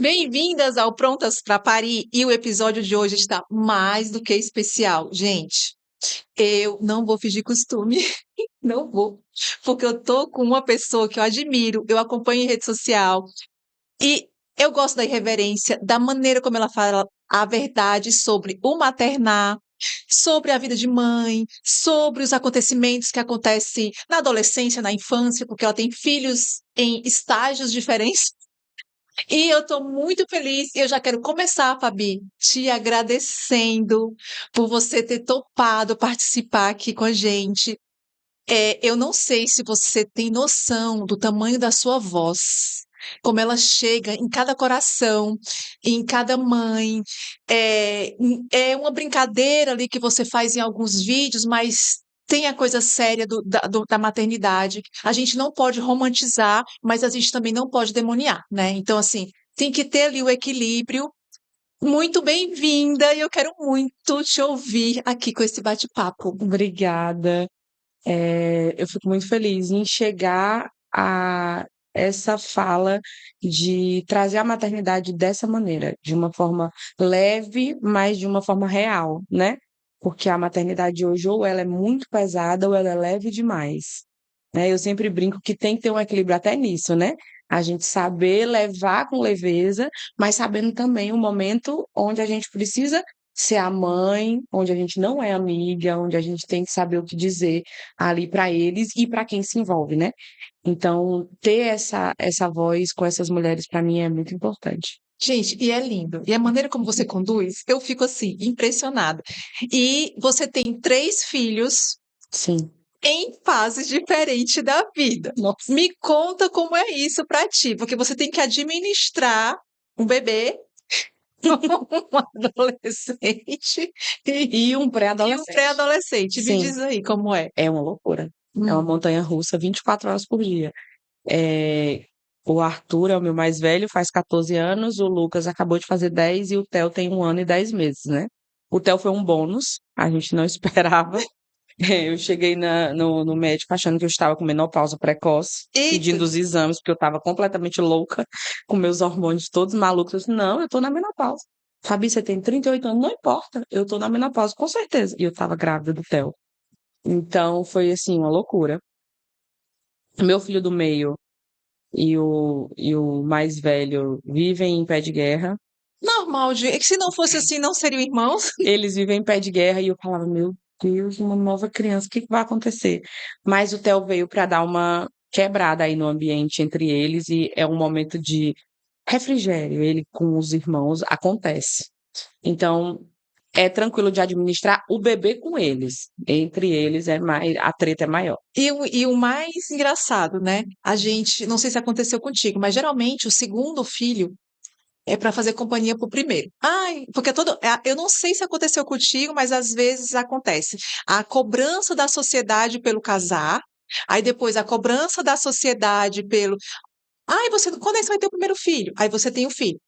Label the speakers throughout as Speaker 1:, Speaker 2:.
Speaker 1: Bem-vindas ao Prontas para Parir e o episódio de hoje está mais do que especial. Gente, eu não vou fingir costume, não vou, porque eu tô com uma pessoa que eu admiro, eu acompanho em rede social e eu gosto da irreverência, da maneira como ela fala a verdade sobre o maternar, sobre a vida de mãe, sobre os acontecimentos que acontecem na adolescência, na infância, porque ela tem filhos em estágios diferentes. E eu estou muito feliz e eu já quero começar, Fabi, te agradecendo por você ter topado participar aqui com a gente. Eu não sei se você tem noção do tamanho da sua voz, como ela chega em cada coração, em cada mãe. É uma brincadeira ali que você faz em alguns vídeos, mas tem a coisa séria da maternidade. A gente não pode romantizar, mas a gente também não pode demoniar, né? Então, assim, tem que ter ali o equilíbrio. Muito bem-vinda e eu quero muito te ouvir aqui com esse bate-papo.
Speaker 2: Obrigada. Eu fico muito feliz em chegar a essa fala de trazer a maternidade dessa maneira, de uma forma leve, mas de uma forma real, né? Porque a maternidade hoje ou ela é muito pesada ou ela é leve demais, né? Eu sempre brinco que tem que ter um equilíbrio até nisso, né? A gente saber levar com leveza, mas sabendo também o momento onde a gente precisa ser a mãe, onde a gente não é amiga, onde a gente tem que saber o que dizer ali para eles e para quem se envolve, né? Então, ter essa voz com essas mulheres para mim é muito importante.
Speaker 1: Gente, e é lindo. E a maneira como você conduz, eu fico assim, impressionada. E você tem 3 filhos
Speaker 2: Sim.
Speaker 1: em fases diferentes da vida.
Speaker 2: Nossa.
Speaker 1: Me conta como é isso para ti, porque você tem que administrar um bebê, um adolescente
Speaker 2: E um
Speaker 1: e um
Speaker 2: pré-adolescente.
Speaker 1: pré-adolescente. Me
Speaker 2: Sim,
Speaker 1: diz aí como é.
Speaker 2: é uma loucura. É uma
Speaker 1: Hum.
Speaker 2: montanha-russa 24 horas por dia. Eh, o Arthur é o meu mais velho, faz 14 anos, o Lucas acabou de fazer 10 e o Theo tem 1 ano e 10 meses, né? O Theo foi um bônus, a gente não esperava. Eu cheguei no médico achando que eu estava com menopausa precoce,
Speaker 1: Eita,
Speaker 2: pedindo os exames, porque eu estava completamente louca, com meus hormônios todos malucos. Eu disse, não, eu estou na menopausa. Fabi, você tem 38 anos, não importa, eu estou na menopausa, com certeza. E eu estava grávida do Theo. Então, foi assim, uma loucura. Meu filho do meio e o mais velho vivem em pé de guerra.
Speaker 1: normal, se não fosse assim, não seriam irmãos?
Speaker 2: Eles vivem em pé de guerra e eu falava, meu Deus, uma nova criança, o que que vai acontecer? Mas o Theo veio para dar uma quebrada aí no ambiente entre eles e é um momento de refrigério, ele com os irmãos acontece. Então, é tranquilo de administrar o bebê com eles. Entre eles é mais, a treta é maior.
Speaker 1: E o mais engraçado, né? A gente, não sei se aconteceu contigo, mas geralmente o segundo filho é para fazer companhia pro primeiro. Ai, porque eu não sei se aconteceu contigo, mas às vezes acontece. A cobrança da sociedade pelo casar, aí depois a cobrança da sociedade pelo, ai, quando é que você vai ter o primeiro filho? Aí você tem o filho.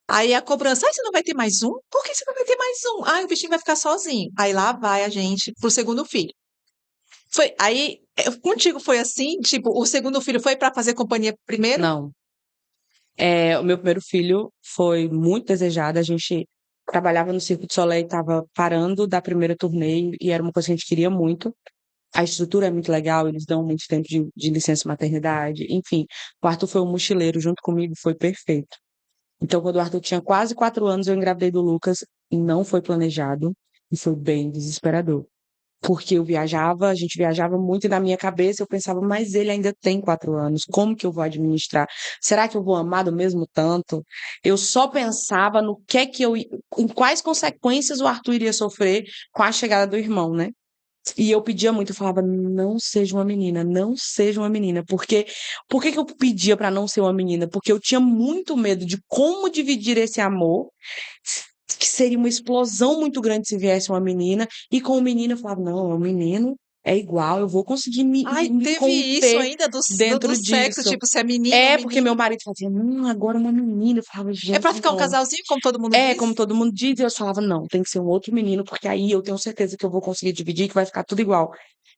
Speaker 1: Aí a cobrança, ai, você não vai ter mais um? Por que você não vai ter mais um? Ai, o bichinho vai ficar sozinho. Aí lá vai a gente pro segundo filho. Contigo foi assim? Tipo, o segundo filho foi para fazer companhia primeiro?
Speaker 2: Não. O meu primeiro filho foi muito desejado. A gente trabalhava no Circo de Soleil, estava parando da primeira turnê e era uma coisa que a gente queria muito. A estrutura é muito legal, eles dão muito tempo de licença maternidade, enfim. O Arthur foi um mochileiro junto comigo, foi perfeito. Então, quando o Arthur tinha quase 4 anos, eu engravidei do Lucas e não foi planejado e foi bem desesperador. Porque eu viajava, a gente viajava muito e na minha cabeça eu pensava, mas ele ainda tem 4 anos, como que eu vou administrar? Será que eu vou amar do mesmo tanto? Eu só pensava no que é que em quais consequências o Arthur iria sofrer com a chegada do irmão, né? E eu pedia muito, eu falava, não seja uma menina, não seja uma menina. Por que que eu pedia para não ser uma menina? Porque eu tinha muito medo de como dividir esse amor, que seria uma explosão muito grande se viesse uma menina, e com o menino eu falava, não, é um menino, é igual, eu vou conseguir
Speaker 1: Ai,
Speaker 2: me
Speaker 1: teve isso
Speaker 2: conter
Speaker 1: ainda do
Speaker 2: dentro
Speaker 1: sexo,
Speaker 2: disso.
Speaker 1: tipo, se é menino ou
Speaker 2: É, porque meu
Speaker 1: menina.
Speaker 2: marido fazia: "Não, agora uma menina", eu falava:
Speaker 1: É
Speaker 2: "Gente,
Speaker 1: pra ficar um
Speaker 2: não".
Speaker 1: casalzinho, como todo mundo
Speaker 2: É,
Speaker 1: diz?
Speaker 2: como todo mundo diz, e eu falava: "Não, tem que ser um outro menino, porque aí eu tenho certeza que eu vou conseguir dividir, que vai ficar tudo igual".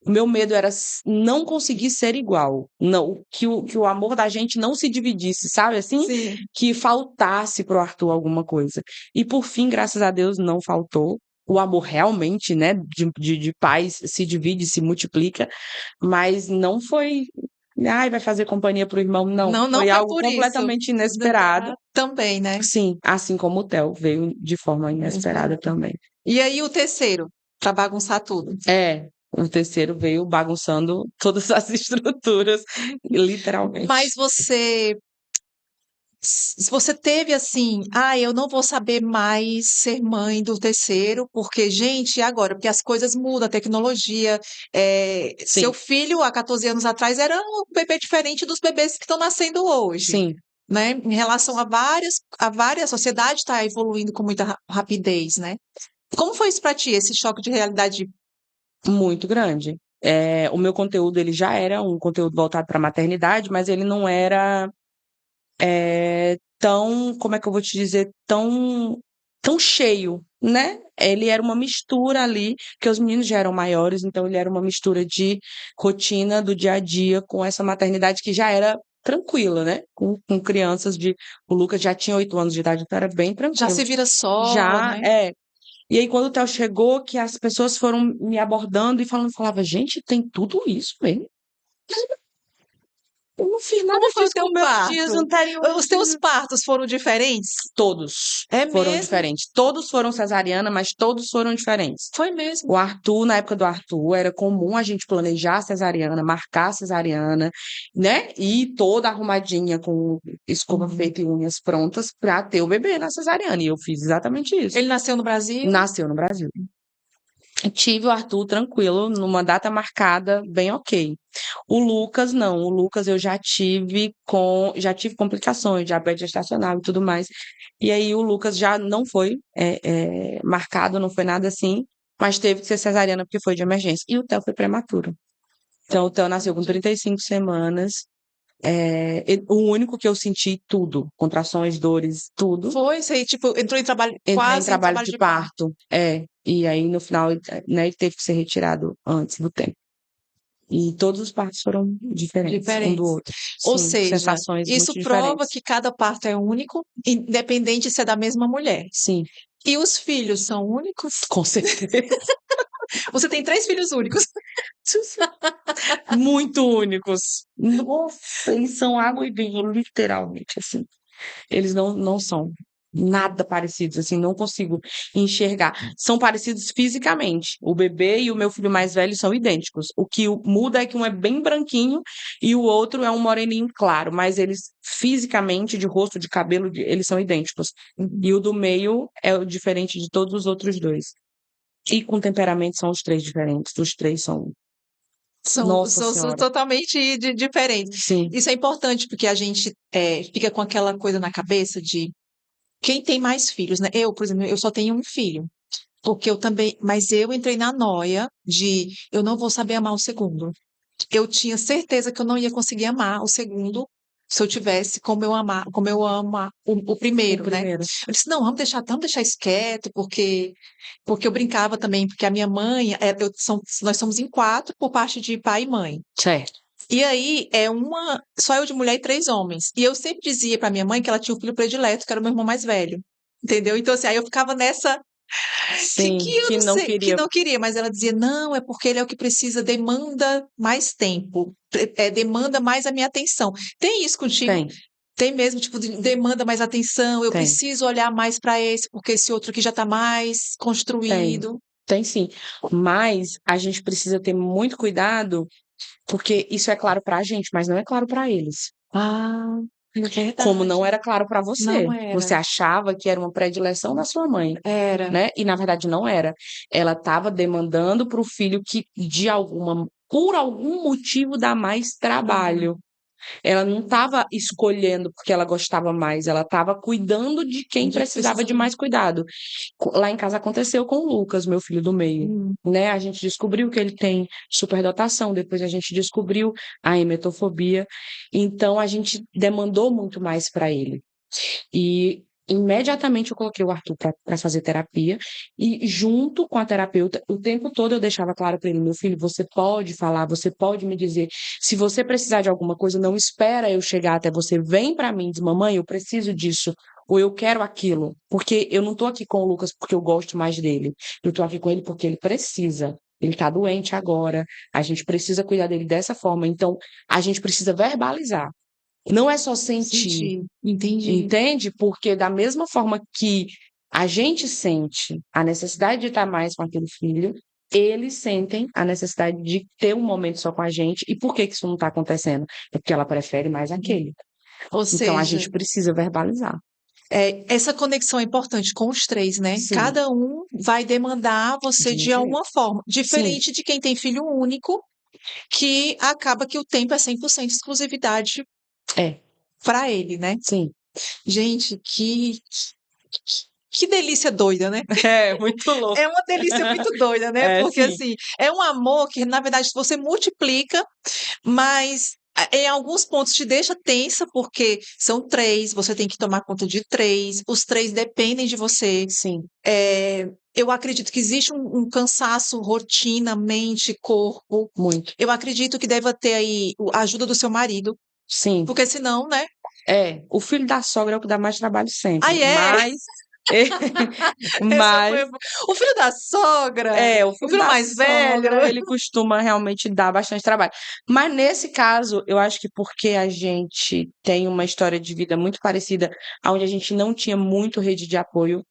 Speaker 2: O meu medo era não conseguir ser igual, não, que o amor da gente não se dividisse, sabe, assim?
Speaker 1: Sim.
Speaker 2: Que faltasse para o Arthur alguma coisa. E por fim, graças a Deus, não faltou. O amor realmente, né, de pais se divide, se multiplica, mas não foi: "Ai, vai fazer companhia para o irmão", não,
Speaker 1: Não, não
Speaker 2: foi
Speaker 1: foi
Speaker 2: algo
Speaker 1: por isso.
Speaker 2: completamente inesperado.
Speaker 1: Também, né?
Speaker 2: Sim, assim como o Theo veio de forma inesperada também.
Speaker 1: E aí o terceiro, pra bagunçar tudo.
Speaker 2: É, o terceiro veio bagunçando todas as estruturas,
Speaker 1: Mas
Speaker 2: literalmente.
Speaker 1: você teve assim, eu não vou saber mais ser mãe do terceiro, porque, gente, e agora? Porque as coisas mudam, a tecnologia. Seu
Speaker 2: Sim,
Speaker 1: filho, há 14 anos atrás, era um bebê diferente dos bebês que estão nascendo hoje,
Speaker 2: sim,
Speaker 1: né? Em relação a várias, a sociedade está evoluindo com muita rapidez, né? Como foi isso para ti, esse choque de realidade?
Speaker 2: muito grande. O meu conteúdo, ele já era um conteúdo voltado pra maternidade, mas ele não era, tão, como é que eu vou te dizer, tão cheio, né. Ele era uma mistura ali, porque os meninos já eram maiores, então ele era uma mistura de rotina do dia a dia com essa maternidade que já era tranquila, né, com crianças de o Lucas já tinha 8 anos de idade, então era bem
Speaker 1: Já
Speaker 2: tranquilo.
Speaker 1: se vira só,
Speaker 2: Já
Speaker 1: né?
Speaker 2: é. E aí quando o Theo chegou, que as pessoas foram me abordando e falava: "Gente, tem tudo isso mesmo? Eu não fiz nada
Speaker 1: Como foi o
Speaker 2: disso
Speaker 1: teu
Speaker 2: com meus dias
Speaker 1: parto? Os
Speaker 2: anteriores".
Speaker 1: teus partos foram diferentes?
Speaker 2: Todos
Speaker 1: É
Speaker 2: foram
Speaker 1: mesmo?
Speaker 2: diferentes. Todos foram cesariana, mas todos foram diferentes.
Speaker 1: Foi mesmo.
Speaker 2: O Arthur, na época do Arthur, era comum a gente planejar a cesariana, marcar a cesariana, né? E toda arrumadinha, com escova feita e unhas prontas pra ter o bebê na cesariana. E eu fiz exatamente isso.
Speaker 1: Ele nasceu no Brasil?
Speaker 2: Nasceu no Brasil. Tive o Arthur tranquilo, numa data marcada, bem ok. O Lucas não, o Lucas eu já tive complicações, diabetes gestacional e tudo mais. E aí o Lucas já não foi, marcado, não foi nada assim, mas teve que ser cesariana porque foi de emergência. E o Theo foi prematuro. Então o Theo nasceu com 35 semanas, o único que eu senti tudo, contrações, dores, tudo.
Speaker 1: Foi, isso aí, tipo, entrou em trabalho,
Speaker 2: Entrei em
Speaker 1: quase em
Speaker 2: trabalho
Speaker 1: trabalho
Speaker 2: de
Speaker 1: de parto.
Speaker 2: parto, e aí no final, né, ele teve que ser retirado antes do tempo. E todos os partos foram diferentes um do
Speaker 1: Diferentes.
Speaker 2: outro.
Speaker 1: Ou
Speaker 2: Sim,
Speaker 1: seja,
Speaker 2: sensações
Speaker 1: isso
Speaker 2: muito
Speaker 1: prova
Speaker 2: diferentes.
Speaker 1: que cada parto é único, independente se é da mesma mulher.
Speaker 2: Sim,
Speaker 1: E os filhos são únicos?
Speaker 2: com certeza.
Speaker 1: Você tem 3 filhos únicos.
Speaker 2: Muito únicos. Nossa, eles são água e vinho, literalmente, assim. Eles não são nada parecidos, assim, não consigo enxergar. São parecidos fisicamente. O bebê e o meu filho mais velho são idênticos. O que muda é que um é bem branquinho e o outro é um moreninho claro, mas eles fisicamente, de rosto, de cabelo, eles são idênticos. E o do meio é o diferente de todos os outros dois. E com temperamento são os 3 diferentes. Os 3 são, nossa
Speaker 1: São
Speaker 2: senhora.
Speaker 1: totalmente diferentes.
Speaker 2: Sim,
Speaker 1: Isso é importante, porque a gente fica com aquela coisa na cabeça de quem tem mais filhos, né? Eu, por exemplo, eu só tenho um filho. Porque eu também, mas eu entrei na noia de eu não vou saber amar o segundo. Eu tinha certeza que eu não ia conseguir amar o segundo se eu tivesse como eu amo o
Speaker 2: o
Speaker 1: primeiro, né?
Speaker 2: primeiro.
Speaker 1: Eu disse, não, vamos deixar isso quieto, porque eu brincava também, porque a minha mãe, nós somos em 4 por parte de pai e mãe.
Speaker 2: Certo.
Speaker 1: E aí só eu de mulher e 3 homens. E eu sempre dizia para minha mãe que ela tinha um filho predileto, que era o meu irmão mais velho. Entendeu? Então, assim, aí eu ficava nessa que
Speaker 2: Sim,
Speaker 1: eu
Speaker 2: que
Speaker 1: não
Speaker 2: não
Speaker 1: sei, que
Speaker 2: queria.
Speaker 1: não queria, mas ela dizia: "Não, é porque ele é o que precisa, demanda mais tempo, demanda mais a minha atenção". Tem isso contigo?
Speaker 2: Tem,
Speaker 1: Tem mesmo, tipo, demanda mais atenção, eu
Speaker 2: tem.
Speaker 1: preciso olhar mais para esse, porque esse outro aqui já está mais
Speaker 2: Tem,
Speaker 1: construído.
Speaker 2: tem sim. Mas a gente precisa ter muito cuidado, porque isso é claro pra gente, mas não é claro pra eles.
Speaker 1: Ah, é
Speaker 2: Como não
Speaker 1: verdade.
Speaker 2: era claro pra você.
Speaker 1: Não
Speaker 2: Você
Speaker 1: era.
Speaker 2: achava que era uma predileção da sua mãe,
Speaker 1: Era.
Speaker 2: né? E na verdade não era. Ela estava demandando para o filho que por algum motivo dá mais
Speaker 1: Uhum.
Speaker 2: trabalho. Ela não estava escolhendo porque ela gostava mais, ela estava cuidando de quem
Speaker 1: De
Speaker 2: precisava de
Speaker 1: precisando.
Speaker 2: mais cuidado. Lá em casa aconteceu com o Lucas, meu filho do meio,
Speaker 1: Hum.
Speaker 2: né? A gente descobriu que ele tem superdotação, depois a gente descobriu a emetofobia, então a gente demandou muito mais para ele. E imediatamente eu coloquei o Arthur para fazer terapia e junto com a terapeuta, o tempo todo eu deixava claro para ele, meu filho, você pode falar, você pode me dizer, se você precisar de alguma coisa, não espera eu chegar até você, vem para mim e diz, mamãe, eu preciso disso, ou eu quero aquilo, porque eu não tô aqui com o Lucas porque eu gosto mais dele, eu tô aqui com ele porque ele precisa. Ele tá doente agora, a gente precisa cuidar dele dessa forma, então a gente precisa verbalizar. Não é só sentir,
Speaker 1: Senti, entendi.
Speaker 2: entende? Porque da mesma forma que a gente sente a necessidade de estar mais com aquele filho, eles sentem a necessidade de ter um momento só com a gente. E por que que isso não está acontecendo? É porque ela prefere mais aquele.
Speaker 1: Ou
Speaker 2: Então a
Speaker 1: seja,
Speaker 2: gente precisa verbalizar.
Speaker 1: essa conexão é importante com os três, né?
Speaker 2: Sim,
Speaker 1: Cada um vai demandar você
Speaker 2: de um
Speaker 1: de
Speaker 2: jeito.
Speaker 1: alguma forma,
Speaker 2: Sim,
Speaker 1: diferente de quem tem filho único, que acaba que o tempo é 100% exclusividade
Speaker 2: é,
Speaker 1: para ele, né?
Speaker 2: sim.
Speaker 1: Gente, que delícia doida, né?
Speaker 2: É, muito louco.
Speaker 1: É uma delícia muito doida, né?
Speaker 2: É,
Speaker 1: Porque
Speaker 2: sim,
Speaker 1: assim, é um amor que na verdade você multiplica, mas em alguns pontos te deixa tensa, porque são três, você tem que tomar conta de três, os três dependem de você.
Speaker 2: sim,
Speaker 1: Eu acredito que existe um cansaço, rotina, mente, corpo.
Speaker 2: muito.
Speaker 1: Eu acredito que deva ter aí a ajuda do seu marido,
Speaker 2: Sim.
Speaker 1: porque senão, né?
Speaker 2: É, o filho da sogra é o que dá mais trabalho sempre,
Speaker 1: Aí é,
Speaker 2: mas
Speaker 1: essa
Speaker 2: mas
Speaker 1: foi o filho da sogra,
Speaker 2: é, o
Speaker 1: o
Speaker 2: filho
Speaker 1: filho
Speaker 2: da
Speaker 1: mais velho.
Speaker 2: sogra, ele costuma realmente dar bastante trabalho. Mas nesse caso, eu acho que porque a gente tem uma história de vida muito parecida, onde a gente não tinha muito rede de apoio,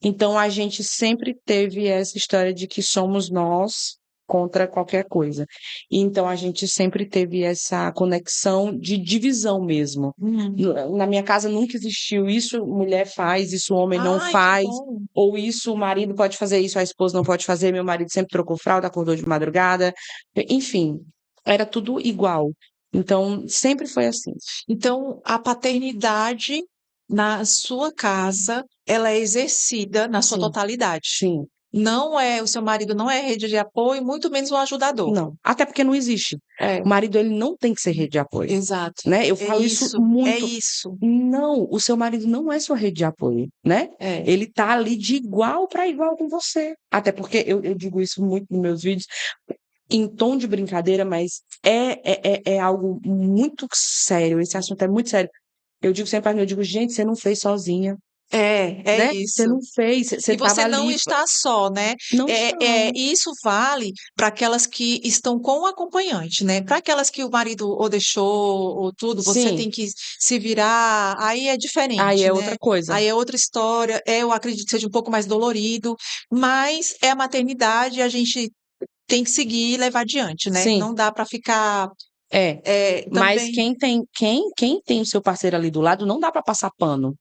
Speaker 2: então a gente sempre teve essa história de que somos nós contra qualquer coisa. Então a gente sempre teve essa conexão de divisão mesmo.
Speaker 1: Hum.
Speaker 2: Na minha casa nunca existiu isso, mulher faz, isso homem não
Speaker 1: Ai, que
Speaker 2: faz.
Speaker 1: bom.
Speaker 2: Ou isso, o marido pode fazer isso, a esposa não pode fazer. Meu marido sempre trocou fralda, acordou de madrugada. Enfim, era tudo igual. Então, sempre foi assim.
Speaker 1: Então, a paternidade na sua casa, ela é exercida na sua
Speaker 2: Sim,
Speaker 1: totalidade.
Speaker 2: sim.
Speaker 1: Não é, o seu marido não é rede de apoio, muito menos um ajudador.
Speaker 2: Não. Até porque não existe.
Speaker 1: É,
Speaker 2: O marido, ele não tem que ser rede de apoio,
Speaker 1: exato.
Speaker 2: né? Eu
Speaker 1: É
Speaker 2: falo isso
Speaker 1: isso, é
Speaker 2: muito.
Speaker 1: isso.
Speaker 2: Não, o seu marido não é sua rede de apoio, né?
Speaker 1: É.
Speaker 2: Ele tá ali de igual para igual com você. Até porque eu digo isso muito nos meus vídeos, em tom de brincadeira, mas é algo muito sério. Esse assunto é muito sério. Eu digo sempre para mim, eu digo, gente, você não fez sozinha,
Speaker 1: É
Speaker 2: né? Você
Speaker 1: isso.
Speaker 2: não fez, você
Speaker 1: E
Speaker 2: estava
Speaker 1: você não
Speaker 2: ali,
Speaker 1: está só, né?
Speaker 2: não está.
Speaker 1: E isso vale para aquelas que estão com o acompanhante, né? Para aquelas que o marido ou deixou ou tudo, você
Speaker 2: Sim,
Speaker 1: tem que se virar, aí é
Speaker 2: aí
Speaker 1: diferente,
Speaker 2: é
Speaker 1: né?
Speaker 2: outra coisa.
Speaker 1: Aí é outra história. Eu acredito que seja um pouco mais dolorido, mas é a maternidade e a gente tem que seguir e levar adiante, né?
Speaker 2: Sim,
Speaker 1: Não dá para ficar
Speaker 2: é. Mas
Speaker 1: também.
Speaker 2: quem tem o seu parceiro ali do lado, não dá para passar pano.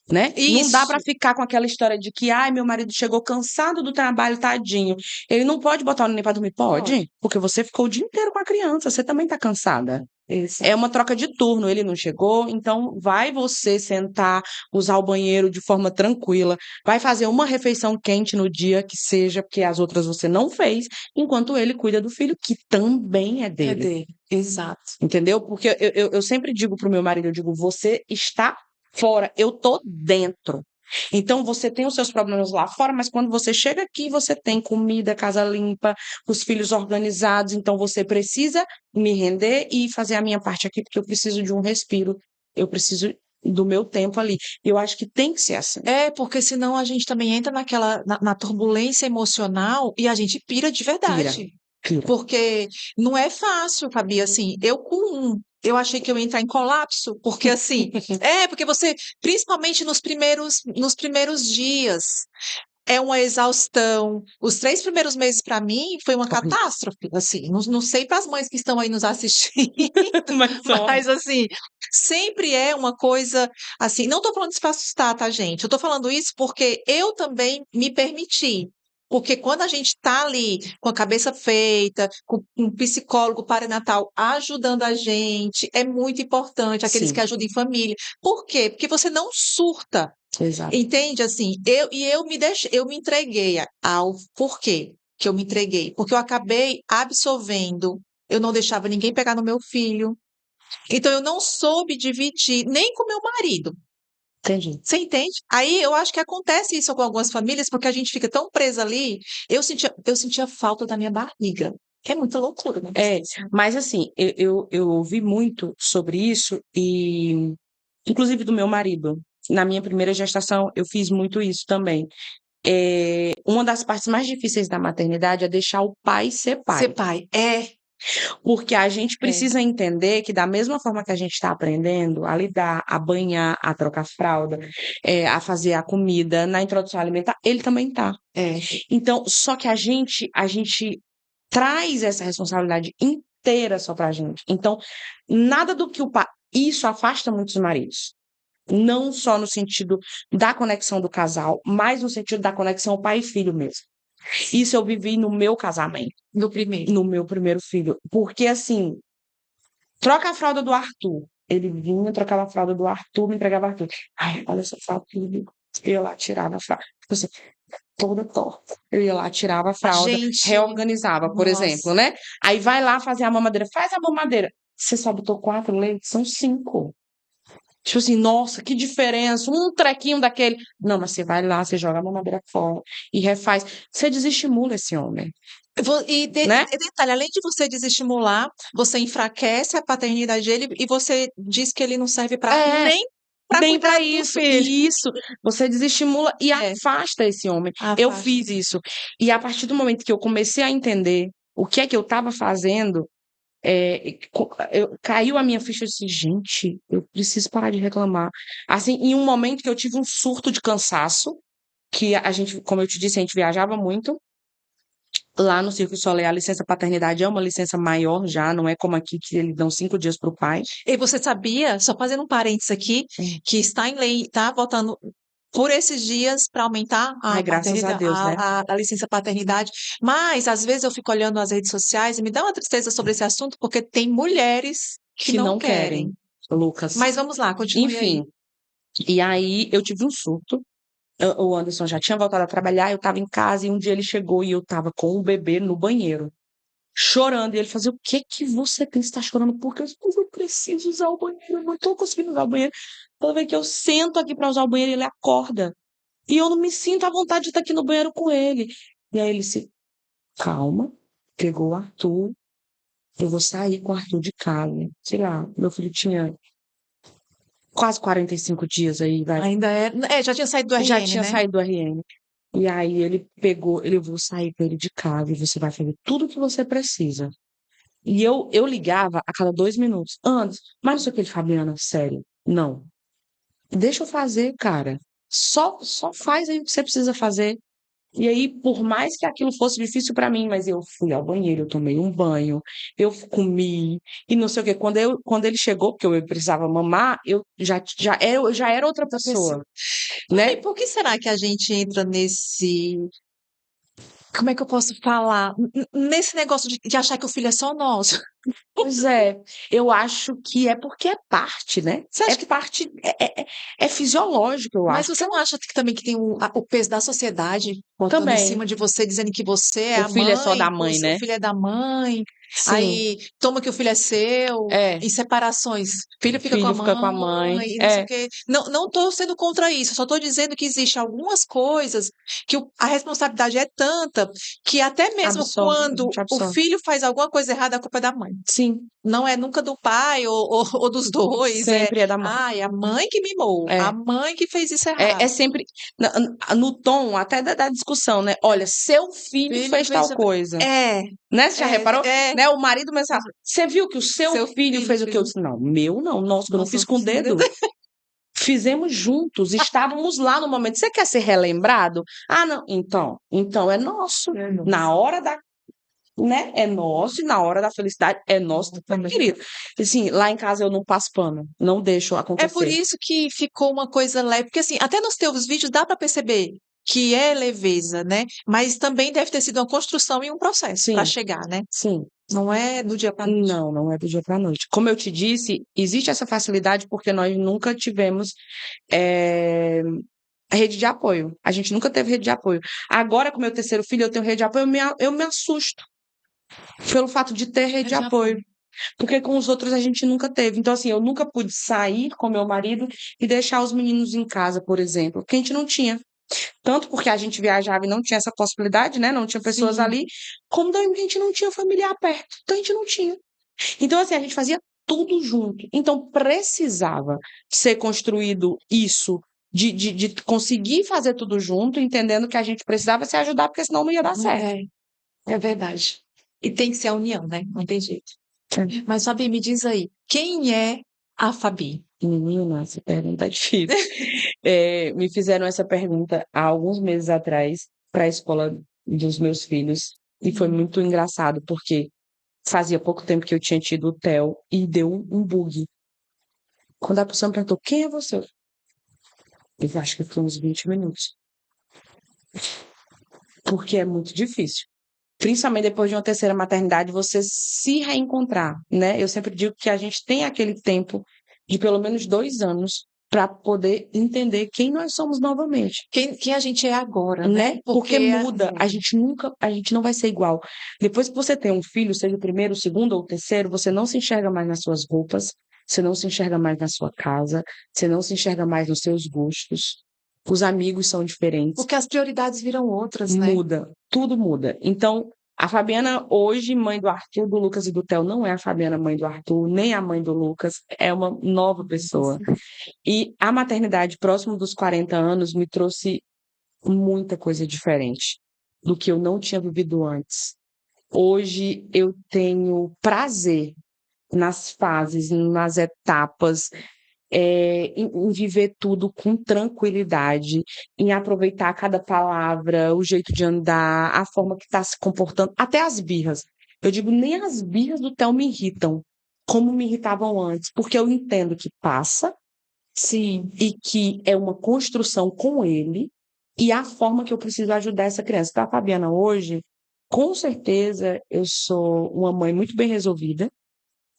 Speaker 2: Né? Não dá para
Speaker 1: Isso,
Speaker 2: ficar com aquela história de que, ai, meu marido chegou cansado do trabalho, tadinho. Ele não pode botar o neném para dormir?
Speaker 1: pode.
Speaker 2: Pode, porque você ficou o dia inteiro com a criança, você também tá cansada.
Speaker 1: Isso.
Speaker 2: É uma troca de turno, ele não chegou, então vai você sentar, usar o banheiro de forma tranquila, vai fazer uma refeição quente no dia que seja, porque as outras você não fez, enquanto ele cuida do filho, que também é
Speaker 1: É
Speaker 2: dele.
Speaker 1: dele. Exato.
Speaker 2: Entendeu? Porque eu sempre digo pro meu marido, eu digo, você está fora, eu tô dentro. Então você tem os seus problemas lá fora, mas quando você chega aqui, você tem comida, casa limpa, os filhos organizados, então você precisa me render e fazer a minha parte aqui, porque eu preciso de um respiro, eu preciso do meu tempo ali. Eu acho que tem que ser assim.
Speaker 1: É, porque senão a gente também entra na turbulência emocional e a gente pira de
Speaker 2: Pira,
Speaker 1: verdade.
Speaker 2: pira.
Speaker 1: Porque não é fácil, Fabi, assim, eu com eu achei que eu ia entrar em colapso, porque assim, porque você, principalmente nos primeiros dias, é uma exaustão. Os 3 primeiros meses para mim foi uma
Speaker 2: Horrível.
Speaker 1: catástrofe, assim, não sei para as mães que estão aí nos assistindo,
Speaker 2: Mas são.
Speaker 1: mas assim, sempre é uma coisa, assim, não estou falando isso para assustar, tá gente, eu estou falando isso porque eu também me permiti. Porque quando a gente está ali com a cabeça feita, com um psicólogo perinatal ajudando a gente, é muito importante, aqueles que
Speaker 2: Sim,
Speaker 1: ajudam em família. Por quê? Porque você não surta,
Speaker 2: exato.
Speaker 1: entende? Assim, eu me entreguei ao porquê que eu me entreguei, porque eu acabei absorvendo, eu não deixava ninguém pegar no meu filho, então eu não soube dividir nem com meu marido.
Speaker 2: Entendi.
Speaker 1: Você entende? Aí eu acho que acontece isso com algumas famílias, porque a gente fica tão presa ali. Eu sentia falta da minha barriga. É muita loucura, né?
Speaker 2: É, mas assim, eu ouvi muito sobre isso e, inclusive do meu marido. Na minha primeira gestação, eu fiz muito isso também. Uma das partes mais difíceis da maternidade é deixar o pai ser
Speaker 1: Ser
Speaker 2: pai.
Speaker 1: pai. É,
Speaker 2: Porque a gente
Speaker 1: é.
Speaker 2: precisa entender que, da mesma forma que a gente está aprendendo a lidar, a banhar, a trocar fralda, a fazer a comida, na introdução alimentar, ele também tá.
Speaker 1: É.
Speaker 2: Então, só que a gente traz essa responsabilidade inteira só pra gente. Então, nada do que o pai. Isso afasta muitos maridos. Não só no sentido da conexão do casal, mas no sentido da conexão pai e filho mesmo. Isso eu vivi no meu casamento,
Speaker 1: No primeiro.
Speaker 2: no meu primeiro filho. Porque, assim, troca a fralda do Arthur. Ele vinha, trocava a fralda do Arthur, me entregava o Arthur. Ai, olha essa fralda que ele ligou. Eu ia lá, tirava a fralda. Tipo assim, toda torta. Eu ia lá, tirava a
Speaker 1: A
Speaker 2: fralda,
Speaker 1: gente.
Speaker 2: reorganizava, por exemplo,
Speaker 1: Nossa.
Speaker 2: né? Aí vai lá fazer a mamadeira. Faz a mamadeira. Você só botou 4 leites? São 5. Tipo assim, nossa, que diferença. Um trequinho daquele. Não, mas você vai lá, você joga a mamadeira fora e refaz. Você desestimula esse homem,
Speaker 1: E
Speaker 2: né?
Speaker 1: detalhe, além de você desestimular, você enfraquece a paternidade dele e você diz que ele não serve para
Speaker 2: É,
Speaker 1: nem para
Speaker 2: bem
Speaker 1: cuidar
Speaker 2: para
Speaker 1: do
Speaker 2: isso.
Speaker 1: filho.
Speaker 2: E isso, você desestimula e
Speaker 1: É,
Speaker 2: afasta esse homem. Eu
Speaker 1: afasta.
Speaker 2: fiz isso. E a partir do momento que eu comecei a entender o que é que eu estava fazendo, caiu a minha ficha de gente, eu preciso parar de reclamar. Assim, em um momento que eu tive um surto de cansaço, que a gente, como eu te disse, a gente viajava muito. Lá no Circo Soleil, a licença paternidade é uma licença maior já, não é como aqui que eles dão 5 dias para o pai.
Speaker 1: E você sabia, só fazendo um parênteses aqui,
Speaker 2: Hum.
Speaker 1: que está em lei, está votando por esses dias para aumentar
Speaker 2: Ai,
Speaker 1: a
Speaker 2: graças a
Speaker 1: paternidade,
Speaker 2: Deus, né?
Speaker 1: a licença paternidade, mas às vezes eu fico olhando as redes sociais e me dá uma tristeza sobre esse assunto, porque tem mulheres que
Speaker 2: Que
Speaker 1: não
Speaker 2: não querem,
Speaker 1: querem.
Speaker 2: Lucas.
Speaker 1: Mas vamos lá, continue aí.
Speaker 2: Enfim, e aí eu tive um surto. O Anderson já tinha voltado a trabalhar, eu estava em casa e um dia ele chegou e eu estava com o bebê no banheiro, chorando. E ele fazia: o que que você tem? Você está chorando? Porque eu preciso usar o banheiro, eu não estou conseguindo usar o banheiro. Toda vez que eu sento aqui para usar o banheiro, ele acorda. E eu não me sinto à vontade de estar aqui no banheiro com ele. E aí ele se calma, pegou o Arthur, eu vou sair com o Arthur de casa. Sei lá, meu filho tinha quase 45 dias aí, vai.
Speaker 1: Ainda é, já tinha saído do
Speaker 2: Já
Speaker 1: RN,
Speaker 2: tinha
Speaker 1: né?
Speaker 2: saído do RN. E aí ele pegou, eu vou sair com ele de casa e você vai fazer tudo o que você precisa. E eu ligava a cada 2 minutos. Antes, mas não sei o que, Fabiana, sério. Não. Deixa eu fazer, cara. Só faz aí o que você precisa fazer. E aí, por mais que aquilo fosse difícil para mim, mas eu fui ao banheiro, eu tomei um banho, eu comi, e não sei o quê. Quando ele chegou, porque eu precisava mamar, eu já era outra
Speaker 1: Da pessoa.
Speaker 2: pessoa,
Speaker 1: E
Speaker 2: né?
Speaker 1: por que será que a gente entra nesse, como é que eu posso falar? Nesse negócio de achar que o filho é só nosso?
Speaker 2: Pois é, eu acho que é porque é parte, né?
Speaker 1: Você
Speaker 2: É
Speaker 1: acha que
Speaker 2: parte, é fisiológico, eu
Speaker 1: Mas
Speaker 2: acho.
Speaker 1: você não acha que também que tem o peso da sociedade botando em
Speaker 2: Também,
Speaker 1: cima de você, dizendo que você é
Speaker 2: o
Speaker 1: a
Speaker 2: filho é só
Speaker 1: mãe,
Speaker 2: da
Speaker 1: que o
Speaker 2: mãe,
Speaker 1: seu
Speaker 2: né?
Speaker 1: filho é da mãe,
Speaker 2: Sim,
Speaker 1: aí toma que o filho é seu,
Speaker 2: é.
Speaker 1: em separações, filho fica com a
Speaker 2: Filho fica com a mãe,
Speaker 1: mãe, e não sei o
Speaker 2: é.
Speaker 1: quê. Não, não estou sendo contra isso, só estou dizendo que existe algumas coisas que a responsabilidade é tanta que até mesmo
Speaker 2: Absorve, a
Speaker 1: quando
Speaker 2: gente
Speaker 1: o
Speaker 2: absorve.
Speaker 1: filho faz alguma coisa errada, a culpa é da mãe.
Speaker 2: Sim,
Speaker 1: Não é nunca do pai ou dos dois,
Speaker 2: sempre é da mãe.
Speaker 1: é a mãe que mimou, a
Speaker 2: É.
Speaker 1: mãe que fez isso
Speaker 2: É
Speaker 1: errado.
Speaker 2: sempre no tom até da discussão, né? Olha, seu filho
Speaker 1: Filho
Speaker 2: fez
Speaker 1: fez.
Speaker 2: tal coisa.
Speaker 1: É,
Speaker 2: Né? Você já reparou?
Speaker 1: é.
Speaker 2: Né? O marido mesmo, você viu que o seu
Speaker 1: Seu
Speaker 2: filho
Speaker 1: filho
Speaker 2: fez o que
Speaker 1: fez.
Speaker 2: eu disse? Não, meu não, nossa, que eu não
Speaker 1: Nossa,
Speaker 2: fiz com o dedo. Fizemos juntos, estávamos lá no momento. Você quer ser relembrado? Ah, não. Então é nosso.
Speaker 1: é nossa.
Speaker 2: Na hora da, né? É nosso e na hora da felicidade é nosso também, querido. Assim, lá em casa eu não passo pano, não deixo
Speaker 1: É por
Speaker 2: acontecer.
Speaker 1: isso que ficou uma coisa leve, porque assim, até nos teus vídeos dá pra perceber que é leveza, né? Mas também deve ter sido uma construção e um processo para
Speaker 2: Sim,
Speaker 1: chegar, né?
Speaker 2: sim.
Speaker 1: Não é do dia para noite.
Speaker 2: Não, não é do dia para a noite. Como eu te disse, existe essa facilidade porque nós nunca tivemos eh, rede de apoio. A gente nunca teve rede de apoio. Agora, com meu terceiro filho, eu tenho rede de apoio, eu me assusto pelo fato de ter rede de
Speaker 1: De
Speaker 2: apoio.
Speaker 1: apoio.
Speaker 2: Porque com os outros a gente nunca teve. Então, assim, eu nunca pude sair com meu marido e deixar os meninos em casa, por exemplo, porque a gente não tinha. Tanto porque a gente viajava e não tinha essa possibilidade, né? Não tinha pessoas
Speaker 1: Sim.
Speaker 2: ali, como também a gente não tinha familiar perto. Então, a gente não tinha. Então, assim, a gente fazia tudo junto. Então, precisava ser construído isso, de conseguir fazer tudo junto, entendendo que a gente precisava se ajudar, porque senão não ia dar certo.
Speaker 1: É verdade. E tem que ser a união, né? Não tem jeito.
Speaker 2: É.
Speaker 1: Mas, Fabi, me diz aí, quem é a Fabi?
Speaker 2: Menina, essa pergunta é difícil. Me fizeram essa pergunta há alguns meses atrás para a escola dos meus filhos e foi muito engraçado porque fazia pouco tempo que eu tinha tido o TEL e deu um bug. Quando a pessoa me perguntou, quem é você? Eu acho que foi uns 20 minutos. Porque é muito difícil. Principalmente depois de uma terceira maternidade, você se reencontrar, né? Eu sempre digo que a gente tem aquele tempo de pelo menos 2 anos para poder entender quem nós somos novamente,
Speaker 1: Quem a gente é agora, né?
Speaker 2: né? Porque
Speaker 1: Porque
Speaker 2: muda, a gente não vai ser igual. Depois que você tem um filho, seja o primeiro, o segundo ou o terceiro, você não se enxerga mais nas suas roupas, você não se enxerga mais na sua casa, você não se enxerga mais nos seus gostos. Os amigos são diferentes.
Speaker 1: porque as prioridades viram outras, né?
Speaker 2: Muda, tudo muda. Então, a Fabiana hoje, mãe do Arthur, do Lucas e do Theo, não é a Fabiana mãe do Arthur, nem a mãe do Lucas, é uma nova pessoa. E a maternidade próximo dos 40 anos me trouxe muita coisa diferente do que eu não tinha vivido antes. Hoje eu tenho prazer nas fases, nas etapas, em viver tudo com tranquilidade, em aproveitar cada palavra, o jeito de andar, a forma que está se comportando, até as birras. Eu digo, nem as birras do Theo me irritam, como me irritavam antes, porque eu entendo que passa
Speaker 1: Sim.
Speaker 2: e que é uma construção com ele e a forma que eu preciso ajudar essa criança. Então, a Fabiana hoje, com certeza, eu sou uma mãe muito bem resolvida,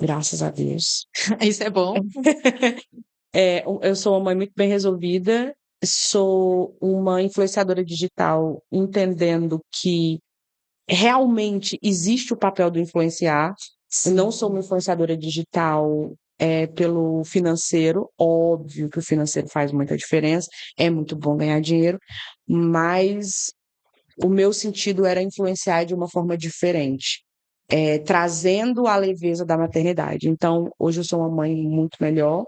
Speaker 2: graças a Deus.
Speaker 1: Isso é bom.
Speaker 2: Eu sou uma mãe muito bem resolvida, sou uma influenciadora digital, entendendo que realmente existe o papel do influenciar. Eu não sou uma influenciadora digital pelo financeiro, óbvio que o financeiro faz muita diferença, é muito bom ganhar dinheiro, mas o meu sentido era influenciar de uma forma diferente, trazendo a leveza da maternidade. Então, hoje eu sou uma mãe muito melhor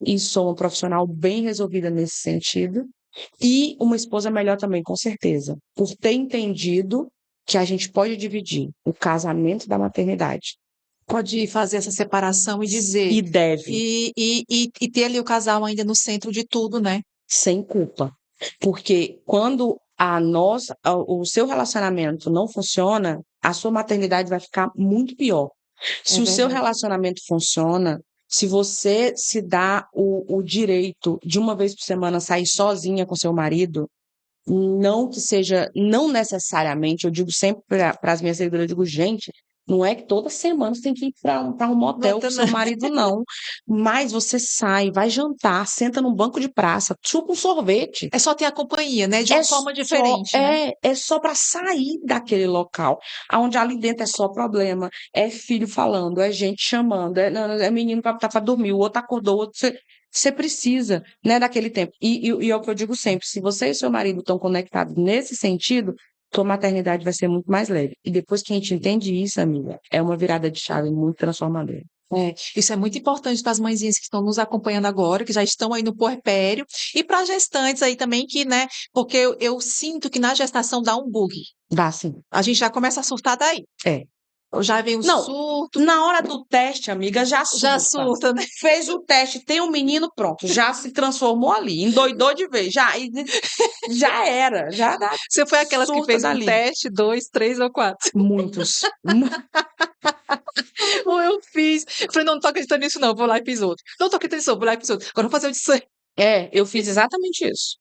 Speaker 2: e sou uma profissional bem resolvida nesse sentido. E uma esposa melhor também, com certeza, por ter entendido que a gente pode dividir o casamento da maternidade.
Speaker 1: Pode fazer essa separação e dizer.
Speaker 2: E deve,
Speaker 1: E ter ali o casal ainda no centro de tudo, né?
Speaker 2: sem culpa. Porque quando o seu relacionamento não funciona, a sua maternidade vai ficar muito pior. Se o seu
Speaker 1: verdade.
Speaker 2: relacionamento funciona, se você se dá o direito de uma vez por semana sair sozinha com seu marido, não que seja, não necessariamente, eu digo sempre para as minhas seguidoras, eu digo, gente, não é que toda semana você tem que ir para um motel com seu marido, não. Mas você sai, vai jantar, senta num banco de praça, chupa um sorvete.
Speaker 1: É só ter a companhia, né? De
Speaker 2: É
Speaker 1: uma forma
Speaker 2: só,
Speaker 1: diferente, né?
Speaker 2: é só para sair daquele local, onde ali dentro é só problema, é filho falando, é gente chamando, é menino para dormir, o outro acordou, o outro, você precisa, né, daquele tempo. E é o que eu digo sempre, se você e seu marido estão conectados nesse sentido, tua maternidade vai ser muito mais leve. E depois que a gente entende isso, amiga, é uma virada de chave muito transformadora.
Speaker 1: Isso é muito importante para as mãezinhas que estão nos acompanhando agora, que já estão aí no puerpério, e para as gestantes aí também, que, né? Porque eu sinto que na gestação dá um bug.
Speaker 2: Dá sim.
Speaker 1: A gente já começa a surtar daí.
Speaker 2: É.
Speaker 1: Já vem o
Speaker 2: Não,
Speaker 1: surto,
Speaker 2: na hora do teste, amiga, já
Speaker 1: já
Speaker 2: surta.
Speaker 1: surta, né?
Speaker 2: Fez o teste, tem um menino, pronto, já se transformou ali, endoidou de vez, já era, já dá
Speaker 1: Você foi aquelas que
Speaker 2: surta
Speaker 1: fez um
Speaker 2: dali.
Speaker 1: teste, 2, 3 ou 4.
Speaker 2: Muitos.
Speaker 1: Ou eu fiz. Eu falei, não tô acreditando nisso, não. Vou lá e fiz outro. Não tô acreditando nisso, vou lá e fiz outro. Agora vou fazer o disso.
Speaker 2: Eu fiz exatamente isso.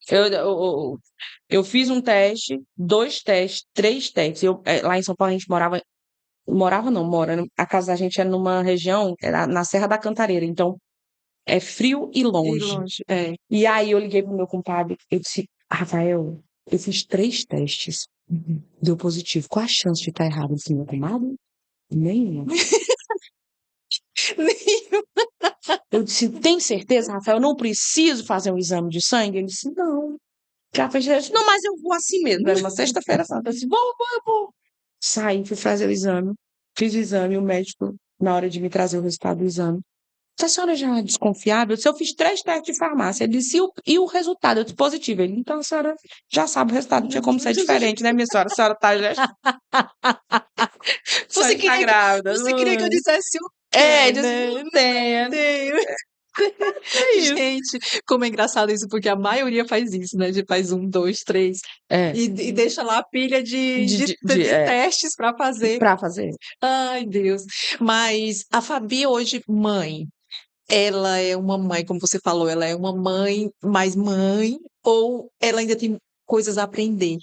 Speaker 2: Eu fiz um teste, 2 testes, 3 testes. Lá em São Paulo a gente morava não, mora, né? A casa da gente é numa região, era na Serra da Cantareira, então é frio e
Speaker 1: E
Speaker 2: longe.
Speaker 1: longe. É.
Speaker 2: E aí eu liguei pro meu compadre, eu disse, Rafael, eu fiz 3 testes, deu positivo. Qual a chance de estar errado? Eu disse, meu comadre? Nenhuma. Eu disse, tem certeza, Rafael? Eu não preciso fazer um exame de sangue? Ele disse, não. Já fez teste? Não, mas eu vou assim mesmo. Era uma sexta-feira santa. Eu disse, vou. Saí, fui fazer o exame. Fiz o exame, o médico, na hora de me trazer o resultado do exame. Se a senhora já é desconfiável, se eu fiz 3 testes de farmácia, ele disse, e o resultado? Eu disse, positivo. Ele, então a senhora já sabe o resultado, não tinha como ser diferente, né, minha senhora? A senhora tá, já, a senhora está grávida.
Speaker 1: Você queria que eu dissesse o
Speaker 2: Ele
Speaker 1: quê,
Speaker 2: disse,
Speaker 1: né?
Speaker 2: não tem.
Speaker 1: Tenho.
Speaker 2: É isso.
Speaker 1: Gente, como é engraçado isso, porque a maioria faz isso, né? De faz 1, 2, 3
Speaker 2: É,
Speaker 1: e deixa lá a pilha de testes para fazer.
Speaker 2: pra fazer.
Speaker 1: Ai, Deus. Mas a Fabi hoje, mãe, ela é uma mãe, como você falou, ela é uma mãe, mais mãe, ou ela ainda tem coisas a aprender?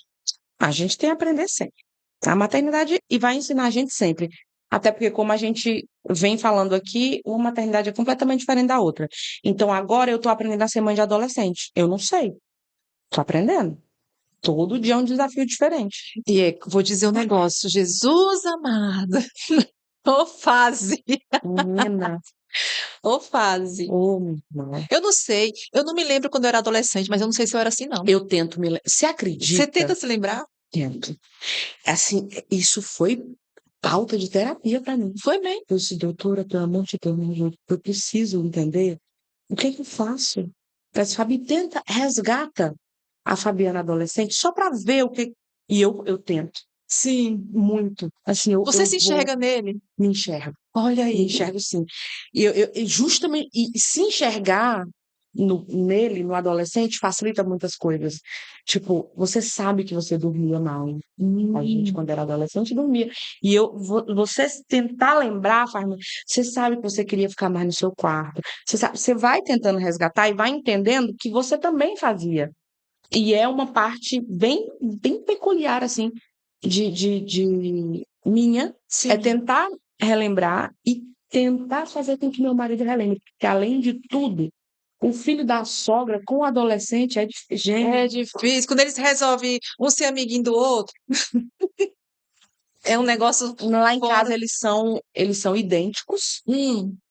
Speaker 2: A gente tem a aprender sempre. A maternidade e vai ensinar a gente sempre. Até porque, como a gente vem falando aqui, uma maternidade é completamente diferente da outra. Então, agora eu tô aprendendo a ser mãe de adolescente. Eu não sei. Tô aprendendo. Todo dia é um desafio diferente.
Speaker 1: E vou dizer um negócio, Jesus amado, ô fase,
Speaker 2: Menina,
Speaker 1: ô fase.
Speaker 2: ô, menina.
Speaker 1: Eu não sei, eu não me lembro quando eu era adolescente, mas eu não sei se eu era assim, não.
Speaker 2: Eu tento me lembrar. Você
Speaker 1: Você tenta
Speaker 2: acredita?
Speaker 1: se lembrar?
Speaker 2: Tento. Assim, isso foi pauta de terapia para mim.
Speaker 1: Foi bem.
Speaker 2: Eu disse, doutora, pelo amor de Deus, eu preciso entender o que é que eu faço. Mas, Fabi, tenta, resgata a Fabiana adolescente só para ver o que. E eu tento.
Speaker 1: Sim.
Speaker 2: Muito. Assim,
Speaker 1: Você se enxerga nele?
Speaker 2: me enxergo.
Speaker 1: Olha
Speaker 2: Me
Speaker 1: aí.
Speaker 2: enxergo sim. E justamente, e se enxergar nele, no adolescente, facilita muitas coisas. Tipo, você sabe que você dormia mal. A gente, quando era adolescente, dormia. E você tentar lembrar, você sabe que você queria ficar mais no seu quarto. Você vai tentando resgatar e vai entendendo que você também fazia. E é uma parte bem peculiar, assim, de minha,
Speaker 1: Sim.
Speaker 2: é tentar relembrar e tentar fazer com que meu marido relembre. Porque, além de tudo, o filho da sogra com o adolescente é difícil.
Speaker 1: É
Speaker 2: Gente,
Speaker 1: difícil. Quando eles resolvem um ser amiguinho do outro, é um negócio
Speaker 2: lá em casa
Speaker 1: fora.
Speaker 2: eles são idênticos,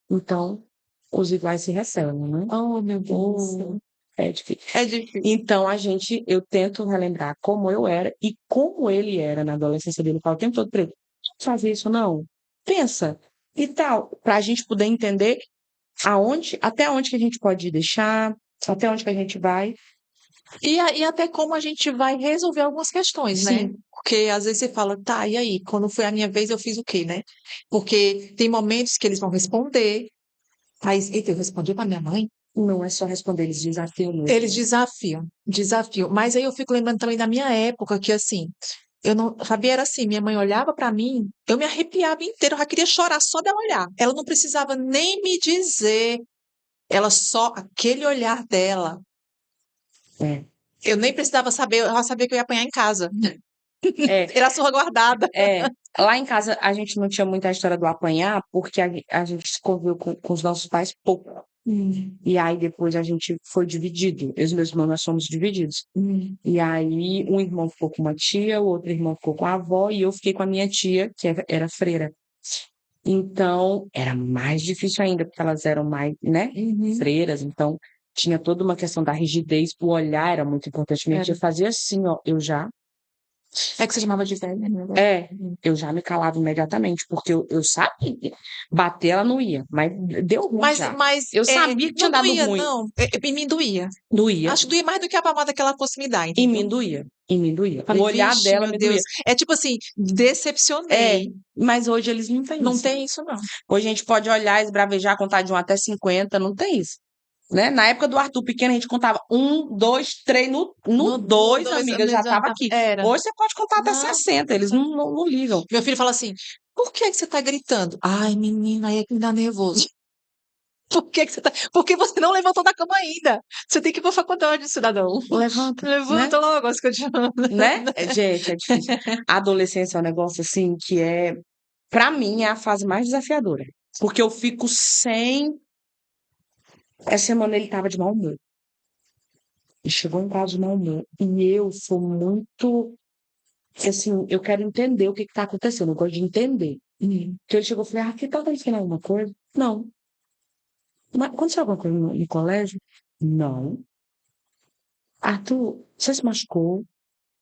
Speaker 2: então os iguais se recebem, né?
Speaker 1: Oh, meu Deus.
Speaker 2: É difícil.
Speaker 1: É difícil.
Speaker 2: Então, eu tento relembrar como eu era e como ele era na adolescência dele. Eu falo o tempo todo para ele, não faz isso, não. Pensa e tal, para a gente poder entender até onde que a gente pode deixar, até onde que a gente vai.
Speaker 1: E até como a gente vai resolver algumas questões, né?
Speaker 2: Sim.
Speaker 1: Porque às vezes você fala, tá, e aí? Quando foi a minha vez, eu fiz o quê, né? Porque tem momentos que eles vão responder. Mas, eita, eu respondi para minha mãe?
Speaker 2: Não é só responder, eles desafiam muito.
Speaker 1: Eles desafiam. Mas aí eu fico lembrando também da minha época, que assim, eu não, Fabi era assim, minha mãe olhava para mim, eu me arrepiava inteira, eu já queria chorar só dela olhar. Ela não precisava nem me dizer, ela só, aquele olhar dela.
Speaker 2: É.
Speaker 1: Eu nem precisava saber, eu já sabia que eu ia apanhar em casa.
Speaker 2: É.
Speaker 1: Era a surra guardada.
Speaker 2: Lá em casa a gente não tinha muita história do apanhar, porque a gente se conviveu com os nossos pais pouco. E aí depois a gente foi dividido. Eu e os meus irmãos, nós somos divididos. E aí um irmão ficou com uma tia, o outro irmão ficou com a avó, e eu fiquei com a minha tia, que era freira. Então, era mais difícil ainda, porque elas eram mais, né, freiras, então tinha toda uma questão da rigidez, o olhar era muito importante. Minha tia fazia assim, ó,
Speaker 1: É que você chamava de velha, né?
Speaker 2: eu já me calava imediatamente, porque eu sabia, bater ela não ia, mas deu ruim já.
Speaker 1: Mas
Speaker 2: Eu sabia que tinha
Speaker 1: não
Speaker 2: dado
Speaker 1: doía,
Speaker 2: ruim.
Speaker 1: não. Em mim doía.
Speaker 2: Doía.
Speaker 1: Acho que doía mais do que a palmada que ela fosse me dar,
Speaker 2: Em
Speaker 1: entendeu?
Speaker 2: mim doía. Em mim doía.
Speaker 1: Falei,
Speaker 2: O olhar
Speaker 1: vixe,
Speaker 2: dela
Speaker 1: meu
Speaker 2: me
Speaker 1: Deus.
Speaker 2: doía.
Speaker 1: É tipo assim, decepcionei.
Speaker 2: Mas hoje eles não têm
Speaker 1: Não
Speaker 2: isso.
Speaker 1: tem isso, não.
Speaker 2: Hoje a gente pode olhar, esbravejar, contar de 1 até 50, não tem isso. Né? Na época do Arthur pequeno, a gente contava 1, 2, 3, no 2, amiga, já estava aqui.
Speaker 1: Era.
Speaker 2: Hoje você pode contar até
Speaker 1: Não.
Speaker 2: 60, eles não ligam.
Speaker 1: Meu filho fala assim, por que você tá gritando? Ai, menina, aí é que me dá nervoso. Por que você não levantou da cama ainda? Você tem que ir pra faculdade, cidadão.
Speaker 2: Levanta, né?
Speaker 1: Levanta logo, as coisas.
Speaker 2: Né? Gente, é difícil. A adolescência é um negócio assim que pra mim, é a fase mais desafiadora. Porque eu fico sem. Essa semana ele tava de mau humor. Ele chegou em casa de mau humor. E eu sou muito. Assim, eu quero entender o que tá acontecendo. Eu gosto de entender. Então ele chegou e falei, que tal acontecendo alguma coisa? Não. Mas aconteceu alguma coisa no colégio? Não. Arthur, você se machucou?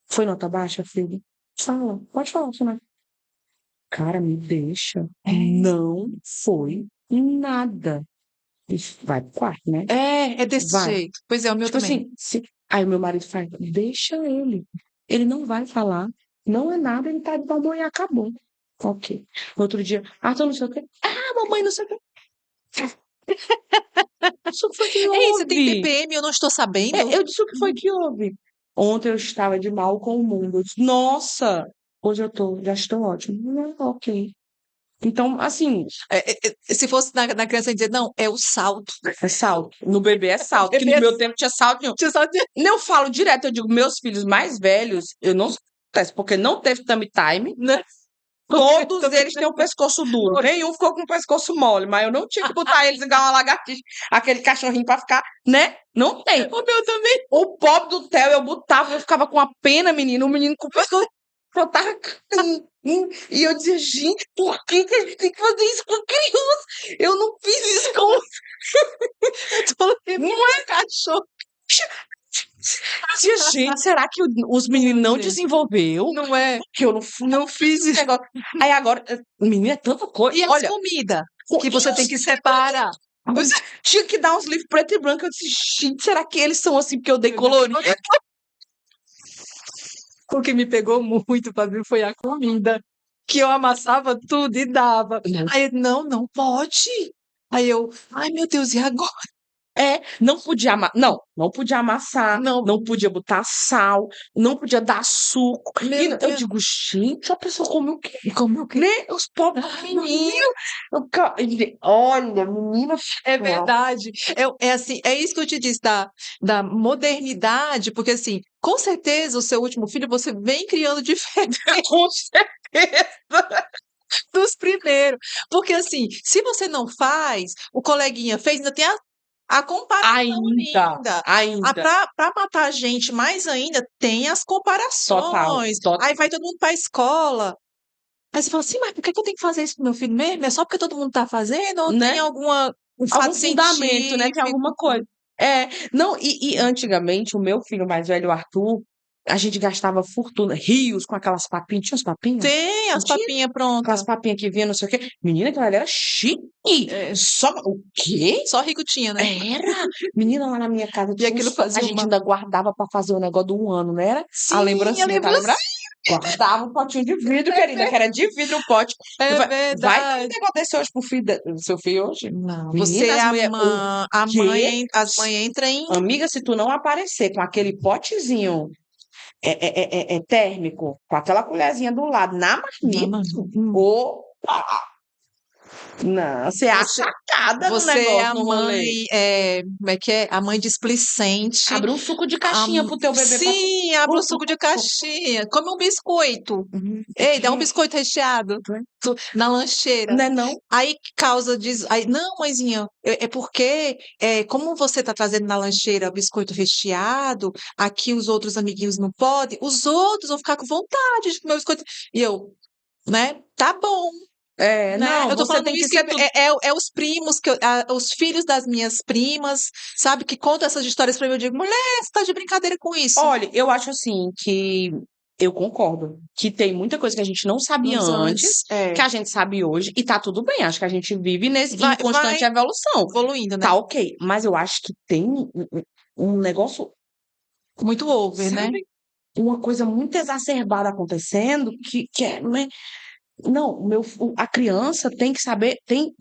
Speaker 2: Foi nota baixa, filho? Fala, pode falar, senão. Cara, me deixa. Não foi nada. E vai pro quarto, né?
Speaker 1: É desse
Speaker 2: Vai.
Speaker 1: jeito. Pois é, o meu
Speaker 2: Tipo
Speaker 1: também.
Speaker 2: assim, aí o meu marido faz, deixa ele. Ele não vai falar. Não é nada, ele tá de bom humor e acabou. Ok. No outro dia, Arthur, não sei o quê. Ah, mamãe, não sei o quê. Isso que foi que
Speaker 1: Ei, você tem
Speaker 2: houve?
Speaker 1: TPM, eu não estou sabendo?
Speaker 2: Eu disse o que foi que houve. Ontem eu estava de mal com o mundo. Eu disse, nossa, hoje já estou ótimo. Ok. Então, assim,
Speaker 1: Se fosse na criança, ia dizer, não, é o salto.
Speaker 2: é salto. No bebê é salto, que no
Speaker 1: Bebê é
Speaker 2: meu tempo tinha salto nenhum.
Speaker 1: Tinha salto de-
Speaker 2: Eu falo direto, eu digo, meus filhos mais velhos, eu não acontece, porque não teve tummy time.
Speaker 1: né?
Speaker 2: Todos
Speaker 1: Também-
Speaker 2: eles têm o pescoço duro. Nenhum ficou com o pescoço mole, mas eu não tinha que botar eles igual uma lagartixa, aquele cachorrinho pra ficar, né? Não tem.
Speaker 1: O meu também.
Speaker 2: O pobre do Theo, eu ficava com a pena, menino, o menino com o pescoço. Eu tava. E eu dizia, gente, por que que a gente tem que fazer isso com criança? Eu não fiz isso com.
Speaker 1: Eu tô lembrando do cachorro.
Speaker 2: Eu dizia, gente, será que os meninos não
Speaker 1: gente.
Speaker 2: desenvolveu?
Speaker 1: Não é?
Speaker 2: Que eu não fiz esse negócio. Aí agora, menino, é tanta coisa.
Speaker 1: E as
Speaker 2: Olha,
Speaker 1: comidas que
Speaker 2: e
Speaker 1: você tem
Speaker 2: os
Speaker 1: que separar.
Speaker 2: tinha que dar uns livros preto e branco. Eu disse, gente, será que eles são assim porque eu dei colorido?
Speaker 1: O que me pegou muito pra mim foi a comida. Que eu amassava tudo e dava. Aí, não pode. Aí eu, ai meu Deus, e agora?
Speaker 2: Não podia não podia amassar,
Speaker 1: Não.
Speaker 2: não podia botar sal, não podia dar suco.
Speaker 1: Meu
Speaker 2: E eu
Speaker 1: Deus.
Speaker 2: digo, gente, a pessoa come o quê?
Speaker 1: E como eu que.
Speaker 2: Né? Os pobres meninos. Olha, menina,
Speaker 1: É verdade. É assim, é isso que eu te disse da modernidade, porque assim, com certeza o seu último filho você vem criando diferente
Speaker 2: com certeza.
Speaker 1: dos primeiros. Porque assim, se você não faz, o coleguinha fez, ainda tem a comparação ainda.
Speaker 2: Ainda.
Speaker 1: Pra matar a gente mais ainda, tem as comparações.
Speaker 2: Total.
Speaker 1: Aí vai todo mundo pra escola. Aí você fala assim, mas por que que eu tenho que fazer isso pro meu filho mesmo? É só porque todo mundo tá fazendo ou
Speaker 2: Né?
Speaker 1: tem um fato
Speaker 2: Algum fundamento, né? Tem
Speaker 1: científico?
Speaker 2: alguma coisa. Não, e antigamente, o meu filho mais velho, o Arthur, a gente gastava fortuna, rios com aquelas papinhas. Tinha os papinhas?
Speaker 1: Tem as
Speaker 2: Tinha
Speaker 1: papinhas
Speaker 2: aquelas
Speaker 1: prontas.
Speaker 2: papinhas que vinha, não sei o quê. Menina, aquela ali era chique. Só o quê?
Speaker 1: Só rico tinha, né?
Speaker 2: Era. Menina, lá na minha casa
Speaker 1: E
Speaker 2: tinha
Speaker 1: aquilo
Speaker 2: a
Speaker 1: fazia
Speaker 2: gente
Speaker 1: uma.
Speaker 2: ainda guardava pra fazer o negócio do 1 ano, não era? A
Speaker 1: Sim, a
Speaker 2: lembrancinha, tá lembrando?
Speaker 1: lembrancinha.
Speaker 2: Guardava um potinho de vidro, querida, que era de vidro o pote.
Speaker 1: É
Speaker 2: Vai dar um
Speaker 1: verdade.
Speaker 2: negócio desse hoje pro filho do seu filho hoje?
Speaker 1: Não, você
Speaker 2: Menina,
Speaker 1: é
Speaker 2: as mulheres.
Speaker 1: a
Speaker 2: Quê?
Speaker 1: mãe, as mães entram em.
Speaker 2: Amiga, se tu não aparecer com aquele potezinho térmico, com aquela colherzinha do lado, na
Speaker 1: Não,
Speaker 2: marmita,
Speaker 1: mano.
Speaker 2: opa! Não, você é
Speaker 1: Você,
Speaker 2: achacada no
Speaker 1: você é
Speaker 2: negócio,
Speaker 1: a
Speaker 2: no rolê.
Speaker 1: mãe, como é que é? A mãe displicente.
Speaker 2: Abre um suco de
Speaker 1: A-
Speaker 2: caixinha pro teu bebê pra.
Speaker 1: Sim, abre o suco de caixinha. Come um biscoito. Ei, dá um biscoito recheado na lancheira.
Speaker 2: Não é não?
Speaker 1: Aí que causa diz, aí, não, mãezinha, é porque como você está trazendo na lancheira biscoito recheado, aqui os outros amiguinhos não podem, os outros vão ficar com vontade de comer o biscoito. E eu, né? Tá bom, né?
Speaker 2: Não,
Speaker 1: Eu tô
Speaker 2: você
Speaker 1: falando
Speaker 2: tem que
Speaker 1: isso,
Speaker 2: ser tudo.
Speaker 1: os primos, os filhos das minhas primas, sabe, que contam essas histórias pra mim. Eu digo, mulher, você tá de brincadeira com isso.
Speaker 2: Olha, eu acho assim que eu concordo que tem muita coisa que a gente não sabia
Speaker 1: Nos
Speaker 2: antes, que a gente sabe hoje, e tá tudo bem. Acho que a gente vive em constante
Speaker 1: vai
Speaker 2: evolução.
Speaker 1: evoluindo, né?
Speaker 2: Tá ok. Mas eu acho que tem um negócio,
Speaker 1: Muito over, né?
Speaker 2: sabe? Uma coisa muito exacerbada acontecendo que é, não é. Não, a criança tem que saber, tem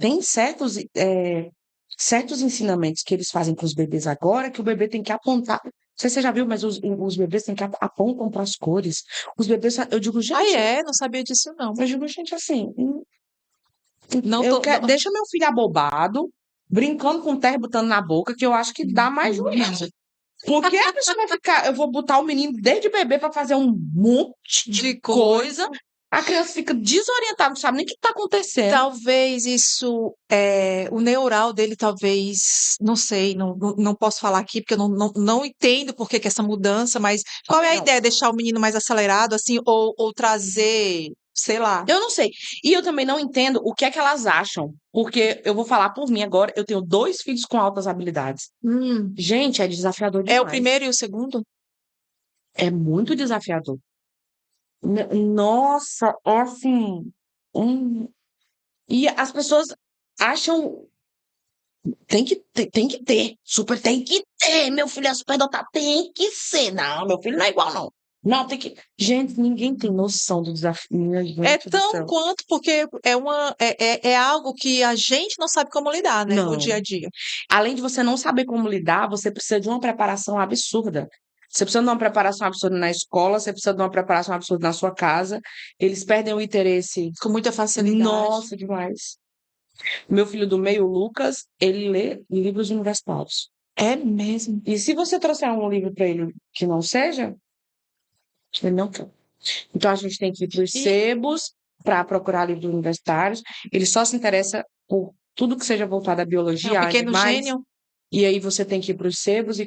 Speaker 2: certos ensinamentos que eles fazem com os bebês agora, que o bebê tem que apontar. Não sei se você já viu, mas os bebês têm que apontam para as cores. Os bebês, eu digo,
Speaker 1: Ah,
Speaker 2: gente,
Speaker 1: não sabia disso, não.
Speaker 2: eu digo, gente, assim,
Speaker 1: Não tô.
Speaker 2: deixa meu filho abobado, brincando com terra, botando na boca, que eu acho que dá mais juízo. Porque a pessoa vai ficar, eu vou botar o menino desde bebê para fazer um monte de
Speaker 1: De
Speaker 2: coisa,
Speaker 1: coisa.
Speaker 2: a criança fica desorientada, não sabe nem o que está acontecendo.
Speaker 1: Talvez isso, o neural dele talvez, não sei, não posso falar aqui porque eu não entendo por que que essa mudança, mas qual é a
Speaker 2: Não.
Speaker 1: ideia? Deixar o menino mais acelerado, assim, ou trazer, sei lá.
Speaker 2: Eu não sei. E eu também não entendo o que é que elas acham. Porque eu vou falar por mim agora, eu tenho 2 filhos com altas habilidades.
Speaker 1: Hum,
Speaker 2: Gente, é desafiador
Speaker 1: é o
Speaker 2: demais.
Speaker 1: primeiro e o segundo?
Speaker 2: É muito desafiador. Nossa, é assim. hum, E as pessoas acham. Tem que ter. Super tem que ter. Meu filho é superdotado. Tem que ser. Não, meu filho não é igual, não. Não, tem que. Gente, ninguém tem noção do desafio. Minha
Speaker 1: É
Speaker 2: gente do
Speaker 1: tão
Speaker 2: céu.
Speaker 1: quanto, porque é algo que a gente não sabe como lidar, né, no dia
Speaker 2: Não.
Speaker 1: a dia.
Speaker 2: Além de você não saber como lidar, você precisa de uma preparação absurda. Você precisa de uma preparação absurda na escola, você precisa de uma preparação absurda na sua casa. Eles perdem o interesse.
Speaker 1: Com muita facilidade.
Speaker 2: Nossa, demais. Meu filho do meio, Lucas, ele lê livros universitários.
Speaker 1: É mesmo.
Speaker 2: E se você trouxer um livro para ele que não seja, ele não quer. Então a gente tem que ir para os
Speaker 1: E
Speaker 2: sebos para procurar livros universitários. Ele só se interessa por tudo que seja voltado à
Speaker 1: é um
Speaker 2: biologia, a
Speaker 1: pequeno
Speaker 2: animais.
Speaker 1: gênio.
Speaker 2: E aí você tem que ir para os sebos e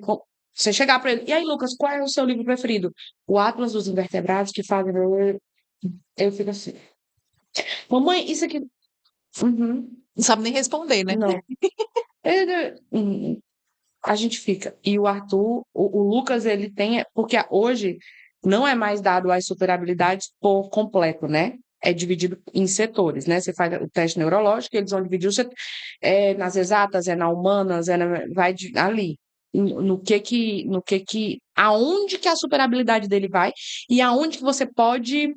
Speaker 2: você chegar para ele. E aí, Lucas, qual é o seu livro preferido? O Atlas dos Invertebrados que fazem. Eu fico assim. Mamãe, isso aqui. Uhum,
Speaker 1: Não sabe nem responder, né?
Speaker 2: não. A gente fica. E o Arthur, o Lucas, ele tem. Porque hoje não é mais dado as superabilidades por completo, né? É dividido em setores, né? Você faz o teste neurológico, eles vão dividir nas exatas, é na humanas, ali. Aonde que a superabilidade dele vai e aonde que você pode,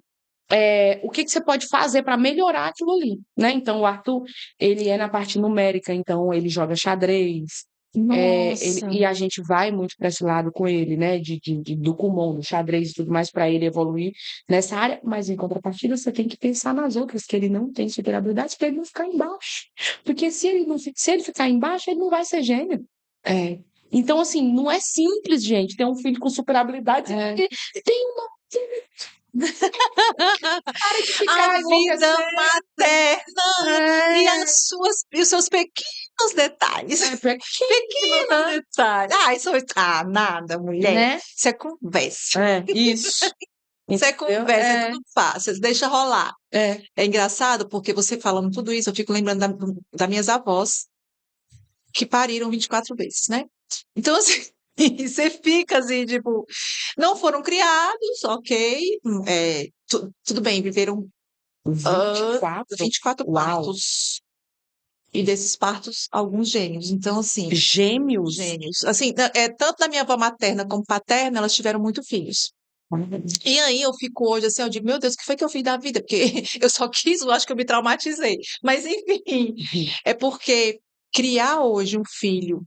Speaker 2: o que que você pode fazer para melhorar aquilo ali, né? Então, o Arthur, ele é na parte numérica, então ele joga xadrez,
Speaker 1: Nossa.
Speaker 2: e a gente vai muito para esse lado com ele, né? Do Kumon, do xadrez e tudo mais, para ele evoluir nessa área, mas em contrapartida, você tem que pensar nas outras, que ele não tem superabilidade para ele não ficar embaixo. Porque se ele ficar embaixo, ele não vai ser gênio.
Speaker 1: É.
Speaker 2: Então, assim, não é simples, gente, ter um filho com superabilidade,
Speaker 1: É.
Speaker 2: porque tem uma cara de
Speaker 1: A
Speaker 2: ficar
Speaker 1: vida
Speaker 2: enlouquecendo.
Speaker 1: materna e
Speaker 2: É,
Speaker 1: e os seus pequenos detalhes.
Speaker 2: pequeno,
Speaker 1: Pequenos detalhes. Ah, isso nada, mulher.
Speaker 2: né?
Speaker 1: Isso é conversa.
Speaker 2: Isso.
Speaker 1: Isso é
Speaker 2: Entendeu?
Speaker 1: conversa, é tudo fácil. Deixa rolar.
Speaker 2: É.
Speaker 1: É engraçado porque você falando tudo isso, eu fico lembrando das minhas avós, que pariram 24 vezes, né? Então, assim, você fica assim, tipo, não foram criados, ok, tudo bem, viveram
Speaker 2: 24?
Speaker 1: 24
Speaker 2: Uau!
Speaker 1: partos, e desses partos, alguns gêmeos. Então, assim,
Speaker 2: Gêmeos?
Speaker 1: gêmeos. Assim, tanto da minha avó materna como paterna, elas tiveram muito filhos. E aí eu fico hoje assim, eu digo, meu Deus, o que foi que eu fiz da vida? Porque eu só quis, eu acho que eu me traumatizei. Mas enfim, é porque criar hoje um filho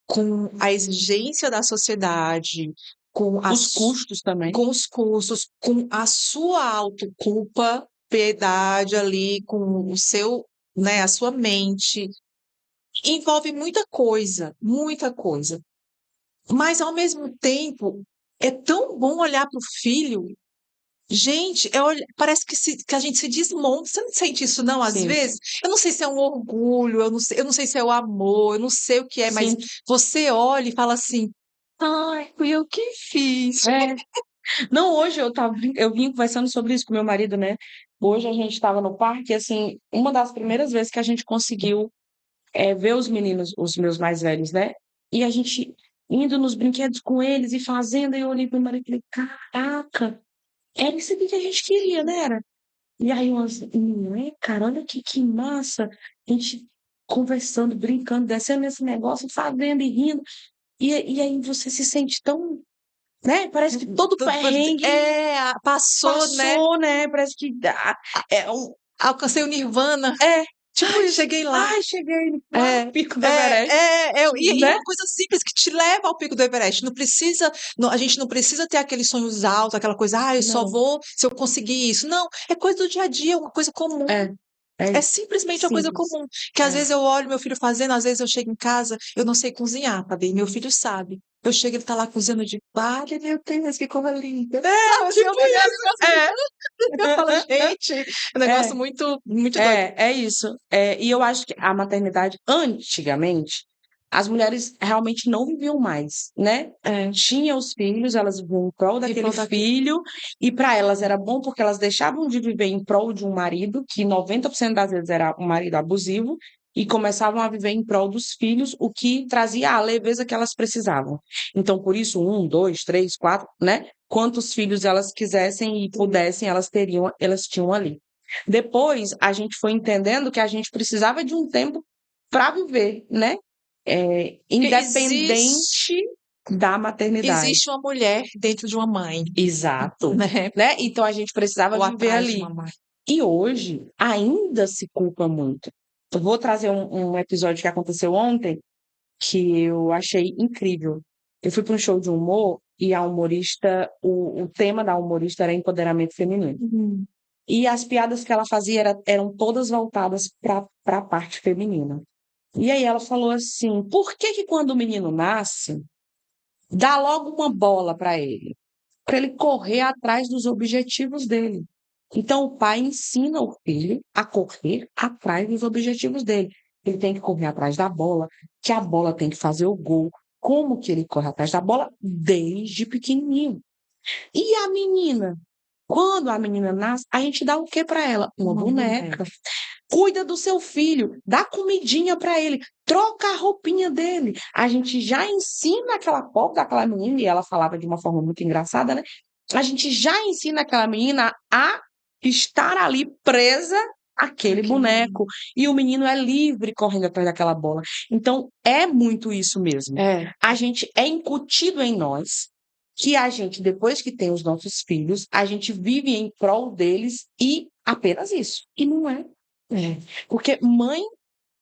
Speaker 1: com a exigência da sociedade, com
Speaker 2: Os custos também.
Speaker 1: com os cursos, com a sua autoculpa, piedade ali, com o seu, né, a sua mente, envolve muita coisa, muita coisa. Mas ao mesmo tempo, é tão bom olhar para o filho. Gente, parece que a gente se desmonta. Você não sente isso, não, às
Speaker 2: Sim,
Speaker 1: vezes? Eu não sei se é um orgulho, eu não sei se é o amor, eu não sei o que é, mas
Speaker 2: sim.
Speaker 1: você olha e fala assim: ai, fui eu que fiz.
Speaker 2: É. Não, hoje eu vim conversando sobre isso com meu marido, né? Hoje a gente estava no parque, e, assim, uma das primeiras vezes que a gente conseguiu ver os meninos, os meus mais velhos, né? E a gente indo nos brinquedos com eles e fazendo, e eu olhei pro meu marido e falei, caraca, era isso aqui que a gente queria, né? Era. E aí, não é, cara, olha que massa. A gente conversando, brincando, descendo nesse negócio, fazendo e rindo. E aí você se sente tão, né? Parece que todo perrengue
Speaker 1: Passou, né?
Speaker 2: passou, né? Parece que é um.
Speaker 1: Alcancei o Nirvana.
Speaker 2: É, tipo
Speaker 1: Ai,
Speaker 2: isso.
Speaker 1: cheguei lá.
Speaker 2: Ai, cheguei lá
Speaker 1: É,
Speaker 2: no pico do Everest,
Speaker 1: e
Speaker 2: né?
Speaker 1: uma coisa simples que te leva ao pico do Everest. Não precisa, a gente não precisa ter aqueles sonhos altos, aquela coisa, eu só
Speaker 2: Não,
Speaker 1: vou se eu conseguir isso. Não, é coisa do dia a dia, uma coisa comum.
Speaker 2: é.
Speaker 1: É simplesmente uma coisa
Speaker 2: simples.
Speaker 1: comum. Que às
Speaker 2: É.
Speaker 1: vezes eu olho meu filho fazendo, às vezes eu chego em casa, eu não sei cozinhar, Fabi. Meu filho sabe. Eu chego, ele tá lá cozinhando, eu digo, vale, meu Deus, que coisa linda. Sabe, assim,
Speaker 2: Tipo
Speaker 1: eu falo,
Speaker 2: isso.
Speaker 1: gente, é um negócio
Speaker 2: É.
Speaker 1: muito, muito doido.
Speaker 2: É isso. E eu acho que a maternidade, antigamente, as mulheres realmente não viviam mais, né?
Speaker 1: É,
Speaker 2: Tinham os filhos, elas viviam em prol
Speaker 1: e
Speaker 2: daquele
Speaker 1: pronto aqui.
Speaker 2: filho, e para elas era bom porque elas deixavam de viver em prol de um marido, que 90% das vezes era um marido abusivo, e começavam a viver em prol dos filhos, o que trazia a leveza que elas precisavam. Então, por isso, 1, 2, 3, 4, né? Quantos filhos elas quisessem e pudessem, elas tinham ali. Depois, a gente foi entendendo que a gente precisava de um tempo para viver, né?
Speaker 1: Porque existe,
Speaker 2: Independente da maternidade.
Speaker 1: existe uma mulher dentro de uma mãe,
Speaker 2: Exato.
Speaker 1: né?
Speaker 2: Né? Então, a gente precisava
Speaker 1: Ou
Speaker 2: viver
Speaker 1: atrás de
Speaker 2: ali.
Speaker 1: uma mãe.
Speaker 2: E hoje, ainda se culpa muito. Eu vou trazer um episódio que aconteceu ontem que eu achei incrível. Eu fui para um show de humor e a humorista, o tema da humorista era empoderamento feminino.
Speaker 1: Uhum.
Speaker 2: E as piadas que ela fazia eram todas voltadas para a parte feminina. E aí ela falou assim: por que que quando o menino nasce, dá logo uma bola para ele correr atrás dos objetivos dele? Então o pai ensina o filho a correr atrás dos objetivos dele. Ele tem que correr atrás da bola, que a bola tem que fazer o gol. Como que ele corre atrás da bola? Desde pequenininho. E a menina? Quando a menina nasce, a gente dá o que para ela? Uma
Speaker 1: Uma
Speaker 2: boneca.
Speaker 1: boneca.
Speaker 2: Cuida do seu filho, dá comidinha para ele, troca a roupinha dele. A gente já ensina aquela pobre daquela menina, e ela falava de uma forma muito engraçada, né? A gente já ensina aquela menina a estar ali presa àquele
Speaker 1: Aquele
Speaker 2: boneco.
Speaker 1: menino.
Speaker 2: E o menino é livre correndo atrás daquela bola. Então, é muito isso mesmo.
Speaker 1: É,
Speaker 2: A gente é incutido em nós que a gente, depois que tem os nossos filhos, a gente vive em prol deles e apenas isso. E não é.
Speaker 1: é.
Speaker 2: Porque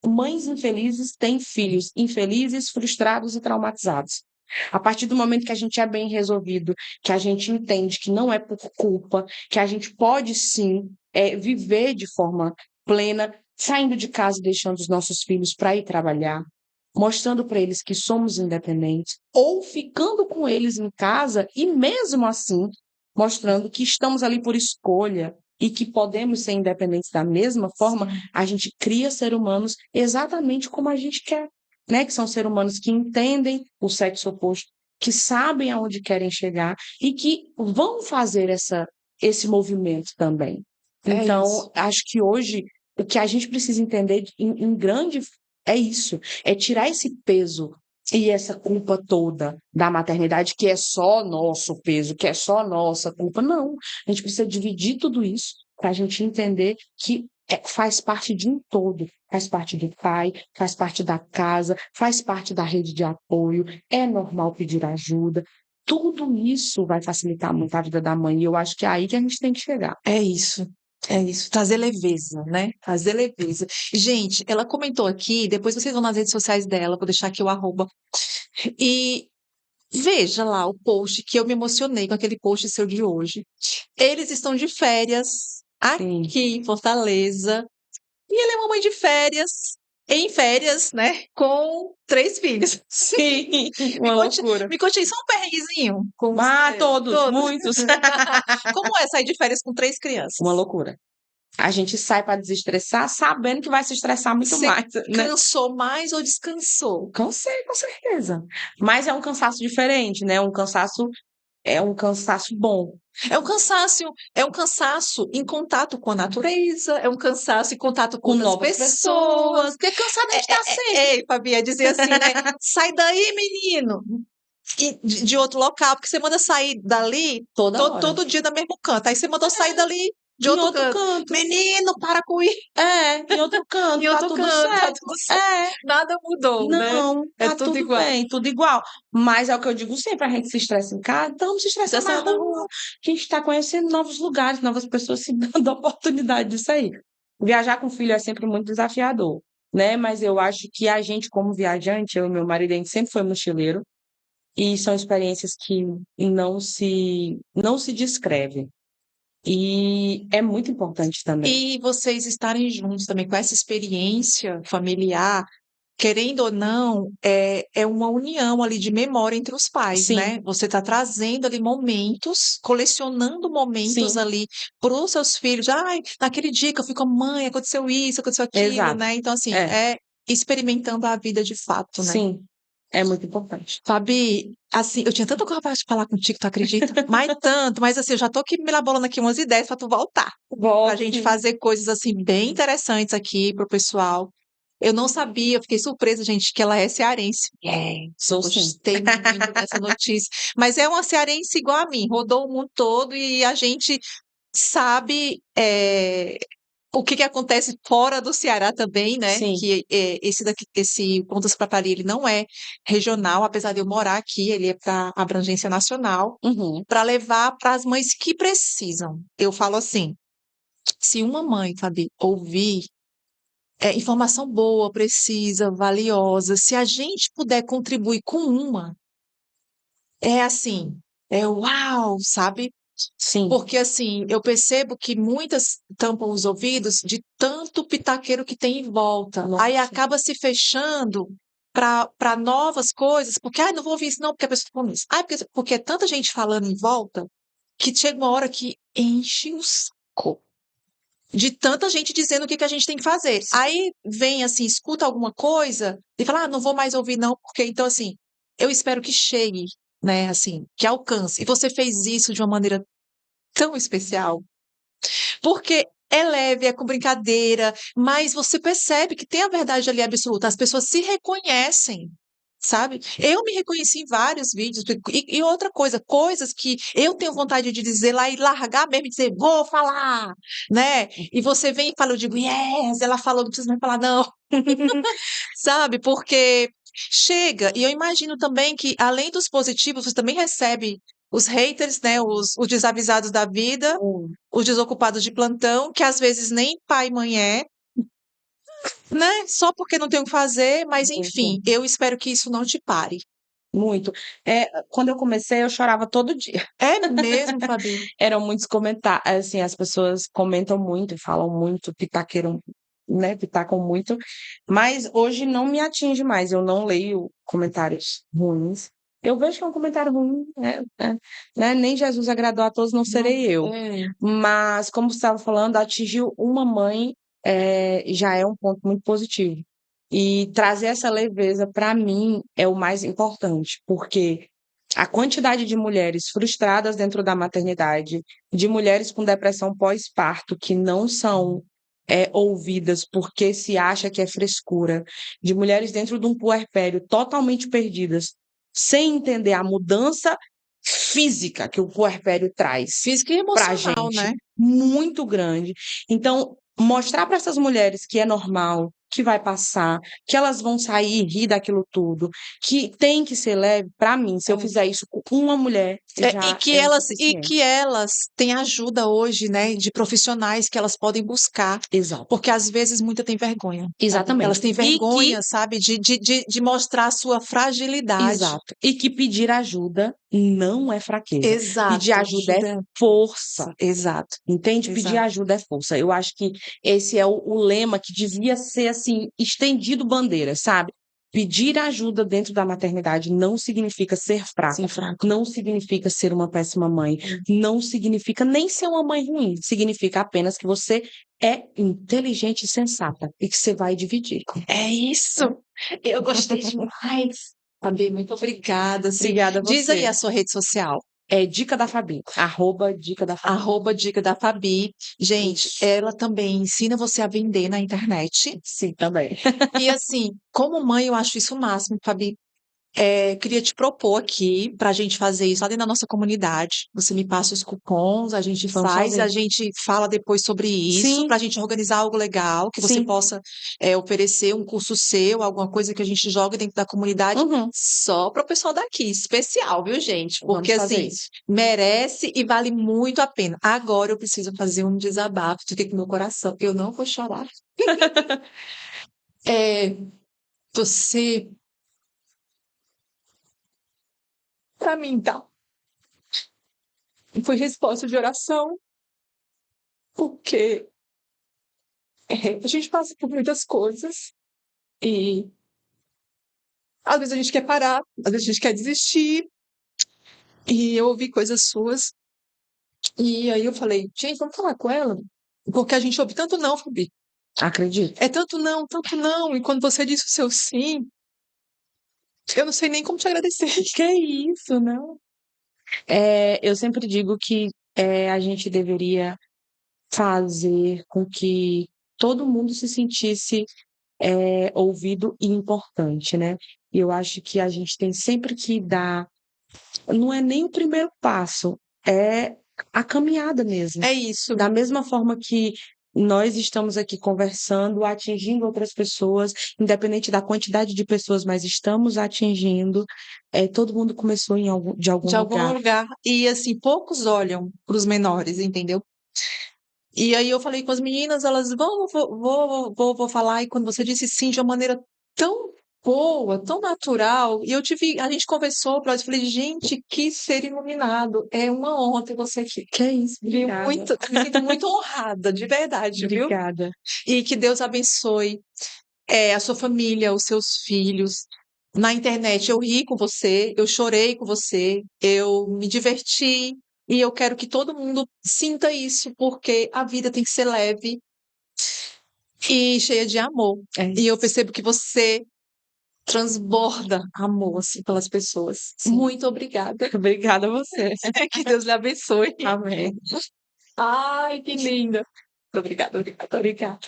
Speaker 2: mães infelizes têm filhos infelizes, frustrados e traumatizados. A partir do momento que a gente é bem resolvido, que a gente entende que não é por culpa, que a gente pode sim viver de forma plena, saindo de casa e deixando os nossos filhos para ir trabalhar, mostrando para eles que somos independentes, ou ficando com eles em casa e mesmo assim mostrando que estamos ali por escolha e que podemos ser independentes da mesma forma,
Speaker 1: Sim.
Speaker 2: a gente cria seres humanos exatamente como a gente quer, né? Que são seres humanos que entendem o sexo oposto, que sabem aonde querem chegar e que vão fazer esse movimento também.
Speaker 1: É isso.
Speaker 2: Então, acho que hoje o que a gente precisa entender em grande é isso, é tirar esse peso e essa culpa toda da maternidade, que é só nosso peso, que é só nossa culpa. Não, a gente precisa dividir tudo isso para a gente entender que faz parte de um todo, faz parte do pai, faz parte da casa, faz parte da rede de apoio, é normal pedir ajuda. Tudo isso vai facilitar muito a vida da mãe, e eu acho que é aí que a gente tem que chegar.
Speaker 1: É isso. É isso. Trazer leveza, né? Trazer leveza. Gente, ela comentou aqui, depois vocês vão nas redes sociais dela, vou deixar aqui o arroba. E veja lá o post que eu me emocionei com aquele post seu de hoje. Eles estão de férias
Speaker 2: Sim,
Speaker 1: aqui em Fortaleza. E ela é uma mãe de férias, em férias, né? Com 3 filhos.
Speaker 2: sim,
Speaker 1: Me
Speaker 2: uma
Speaker 1: conte,
Speaker 2: loucura.
Speaker 1: me conte aí só um perrenguezinho com os
Speaker 2: Todos,
Speaker 1: todos.
Speaker 2: muitos.
Speaker 1: Como é sair de férias com 3 crianças?
Speaker 2: Uma loucura. A gente sai para desestressar sabendo que vai se estressar muito
Speaker 1: Você
Speaker 2: mais, né?
Speaker 1: cansou mais ou descansou?
Speaker 2: Cansei, com certeza. Mas é um cansaço diferente, né? É um cansaço bom,
Speaker 1: É um cansaço em contato com a natureza, é um cansaço em contato com
Speaker 2: com
Speaker 1: outras
Speaker 2: novas pessoas,
Speaker 1: pessoas.
Speaker 2: porque cansado a gente tá sempre.
Speaker 1: Ei, Fabi, dizia assim, né? Sai daí, menino! E de outro local, porque você manda sair dali
Speaker 2: Toda hora.
Speaker 1: todo dia no mesmo canto. Aí você mandou sair dali de
Speaker 2: Em
Speaker 1: outro
Speaker 2: outro
Speaker 1: canto.
Speaker 2: canto.
Speaker 1: Menino, para com isso.
Speaker 2: Em outro canto,
Speaker 1: Em
Speaker 2: tá
Speaker 1: outro
Speaker 2: tudo
Speaker 1: canto, tá
Speaker 2: certo.
Speaker 1: tudo certo. Nada mudou, né?
Speaker 2: Não,
Speaker 1: É
Speaker 2: tá
Speaker 1: tudo
Speaker 2: tudo
Speaker 1: igual.
Speaker 2: bem, tudo igual. Mas é o que eu digo sempre, a gente se estressa em casa, então vamos se
Speaker 1: Você
Speaker 2: estressar na
Speaker 1: saiu na
Speaker 2: rua.
Speaker 1: rua.
Speaker 2: A gente está conhecendo novos lugares, novas pessoas se dando a oportunidade de sair. Viajar com filho é sempre muito desafiador, né? Mas eu acho que a gente, como viajante, eu e meu marido, a gente sempre foi mochileiro, e são experiências que não se descrevem. E é muito importante também.
Speaker 1: E vocês estarem juntos também com essa experiência familiar, querendo ou não, é uma união ali de memória entre os pais,
Speaker 2: Sim,
Speaker 1: né? Você está trazendo ali momentos, colecionando momentos
Speaker 2: sim,
Speaker 1: ali para os seus filhos. Ai, naquele dia que eu fui com a mãe, aconteceu isso, aconteceu aquilo,
Speaker 2: exato.
Speaker 1: né? Então, assim,
Speaker 2: É,
Speaker 1: é experimentando a vida de fato, né?
Speaker 2: sim, é muito importante.
Speaker 1: Fabi, assim, eu tinha tanta coisa para falar contigo, tu acredita? Mas tanto, mas assim, eu já tô aqui me elaborando aqui umas ideias para tu voltar, para a
Speaker 2: Volto,
Speaker 1: gente
Speaker 2: sim.
Speaker 1: fazer coisas assim bem interessantes aqui pro pessoal. Eu não sabia, eu fiquei surpresa, gente, que ela é cearense.
Speaker 2: Sou sim.
Speaker 1: Gostei muito dessa notícia. Mas é uma cearense igual a mim, rodou o mundo todo e a gente sabe o que que acontece fora do Ceará também, né?
Speaker 2: Sim.
Speaker 1: Que esse daqui, esse Pontas Papari, ele não é regional, apesar de eu morar aqui, ele é para abrangência nacional,
Speaker 2: Uhum.
Speaker 1: para levar para as mães que precisam. Eu falo assim, se uma mãe, Fabi, ouvir informação boa, precisa, valiosa, se a gente puder contribuir com uma, é assim, é uau, sabe?
Speaker 2: Sim.
Speaker 1: Porque assim, eu percebo que muitas tampam os ouvidos de tanto pitaqueiro que tem em volta. Aí
Speaker 2: Nossa.
Speaker 1: acaba se fechando para novas coisas, porque não vou ouvir isso, não, porque a pessoa está falando isso. Porque é tanta gente falando em volta que chega uma hora que enche o saco de tanta gente dizendo o que que a gente tem que fazer. Aí vem assim, escuta alguma coisa e fala, não vou mais ouvir, não, porque então assim, eu espero que chegue, né, assim, que alcance. E você fez isso de uma maneira tão especial, porque é leve, é com brincadeira, mas você percebe que tem a verdade ali absoluta, as pessoas se reconhecem, sabe? Eu me reconheci em vários vídeos, e outra coisa, coisas que eu tenho vontade de dizer lá e largar mesmo e dizer, vou falar, né? E você vem e fala, eu digo, yes, ela falou, não precisa mais falar, não, sabe? Porque chega, e eu imagino também que, além dos positivos, você também recebe os haters, né? Os desavisados da vida,
Speaker 2: Hum,
Speaker 1: os desocupados de plantão, que às vezes nem pai e mãe é, né? Só porque não tem o que fazer, mas
Speaker 2: Muito,
Speaker 1: enfim, eu espero que isso não te pare.
Speaker 2: muito. Quando eu comecei, eu chorava todo dia.
Speaker 1: É mesmo, Fabi?
Speaker 2: Eram muitos comentários, assim, as pessoas comentam muito, falam muito, pitaqueiram, né, pitacam muito, mas hoje não me atinge mais, eu não leio comentários ruins. Eu vejo que é um comentário ruim, né, nem Jesus agradou a todos, não
Speaker 1: Não,
Speaker 2: serei eu. Mas, como você estava falando, atingiu uma mãe, já é um ponto muito positivo. E trazer essa leveza, para mim, é o mais importante, porque a quantidade de mulheres frustradas dentro da maternidade, de mulheres com depressão pós-parto que não são ouvidas porque se acha que é frescura, de mulheres dentro de um puerpério totalmente perdidas, sem entender a mudança física que o puerpério traz
Speaker 1: física e
Speaker 2: para a
Speaker 1: emocional,
Speaker 2: gente,
Speaker 1: né?
Speaker 2: muito grande. Então, mostrar para essas mulheres que é normal, que vai passar, que elas vão sair e rir daquilo tudo, que tem que ser leve, para mim, se eu
Speaker 1: É.
Speaker 2: fizer isso com uma mulher,
Speaker 1: E
Speaker 2: já
Speaker 1: que
Speaker 2: é o
Speaker 1: que
Speaker 2: suficiente.
Speaker 1: elas têm ajuda hoje, né, de profissionais que elas podem buscar,
Speaker 2: Exato.
Speaker 1: porque às vezes muita tem vergonha, sabe? Elas
Speaker 2: Exatamente.
Speaker 1: têm vergonha, sabe, de mostrar a sua fragilidade.
Speaker 2: Exato. E que pedir ajuda não é fraqueza. Pedir
Speaker 1: Exato,
Speaker 2: ajuda é força.
Speaker 1: exato,
Speaker 2: Entende? Pedir
Speaker 1: exato.
Speaker 2: ajuda é força. Eu acho que esse é o lema que devia ser assim, estendido bandeira, sabe? Pedir ajuda dentro da maternidade não significa ser
Speaker 1: Sim,
Speaker 2: fraca,
Speaker 1: fraco.
Speaker 2: não significa ser uma péssima mãe, não significa nem ser uma mãe ruim, significa apenas que você é inteligente e sensata e que você vai dividir.
Speaker 1: É isso. Eu gostei demais. Fabi, muito obrigada, assim.
Speaker 2: Obrigada a
Speaker 1: Diz aí
Speaker 2: você.
Speaker 1: a sua rede social.
Speaker 2: É Dica da Fabi, @Dica da Fabi.
Speaker 1: @Dica da Fabi. Gente,
Speaker 2: Isso.
Speaker 1: ela também ensina você a vender na internet.
Speaker 2: Sim, também.
Speaker 1: E assim, como mãe, eu acho isso o máximo, Fabi. Queria te propor aqui para a gente fazer isso lá dentro da nossa comunidade. Você me passa os cupons, a gente
Speaker 2: Vamos
Speaker 1: faz, a
Speaker 2: fazer.
Speaker 1: gente fala depois sobre isso, para
Speaker 2: Sim,
Speaker 1: a gente organizar algo legal, que você
Speaker 2: sim.
Speaker 1: possa oferecer um curso seu, alguma coisa que a gente joga dentro da comunidade,
Speaker 2: Uhum.
Speaker 1: só para o pessoal daqui, especial, viu, gente? Porque
Speaker 2: Vamos fazer
Speaker 1: assim,
Speaker 2: isso.
Speaker 1: merece e vale muito a pena. Agora eu preciso fazer um desabafo, fiquei com meu coração. Eu não vou chorar. É, você, para mim, tá? Foi resposta de oração. porque a gente passa por muitas coisas e às vezes a gente quer parar, às vezes a gente quer desistir. E eu ouvi coisas suas e aí eu falei, gente, vamos falar com ela, porque a gente ouve tanto não, Fabi.
Speaker 2: Acredito.
Speaker 1: É tanto não. E quando você disse o seu sim, eu não sei nem como te agradecer.
Speaker 2: Que isso, não? Eu sempre digo que a gente deveria fazer com que todo mundo se sentisse ouvido e importante, né? E eu acho que a gente tem sempre que dar, não é nem o primeiro passo, é a caminhada mesmo.
Speaker 1: É isso.
Speaker 2: Da mesma forma que nós estamos aqui conversando, atingindo outras pessoas, independente da quantidade de pessoas, mas estamos atingindo, todo mundo começou de algum
Speaker 1: De algum
Speaker 2: lugar.
Speaker 1: lugar. E assim, poucos olham para os menores, entendeu? E aí eu falei com as meninas, elas vou falar. E quando você disse sim de uma maneira tão boa, tão natural, e a gente conversou, eu falei, gente, que ser iluminado. É uma honra ter você aqui.
Speaker 2: Que é isso,
Speaker 1: Viu?
Speaker 2: obrigada.
Speaker 1: Me sinto muito honrada, de verdade, viu?
Speaker 2: Obrigada.
Speaker 1: E que Deus abençoe a sua família, os seus filhos. Na internet eu ri com você, eu chorei com você, eu me diverti e eu quero que todo mundo sinta isso, porque a vida tem que ser leve e cheia de amor.
Speaker 2: É
Speaker 1: E eu
Speaker 2: isso.
Speaker 1: percebo que você transborda amor assim pelas pessoas.
Speaker 2: Sim.
Speaker 1: Muito obrigada.
Speaker 2: Obrigada a você.
Speaker 1: Que Deus lhe abençoe.
Speaker 2: Amém.
Speaker 1: Ai, que linda. Obrigada.
Speaker 2: Obrigada.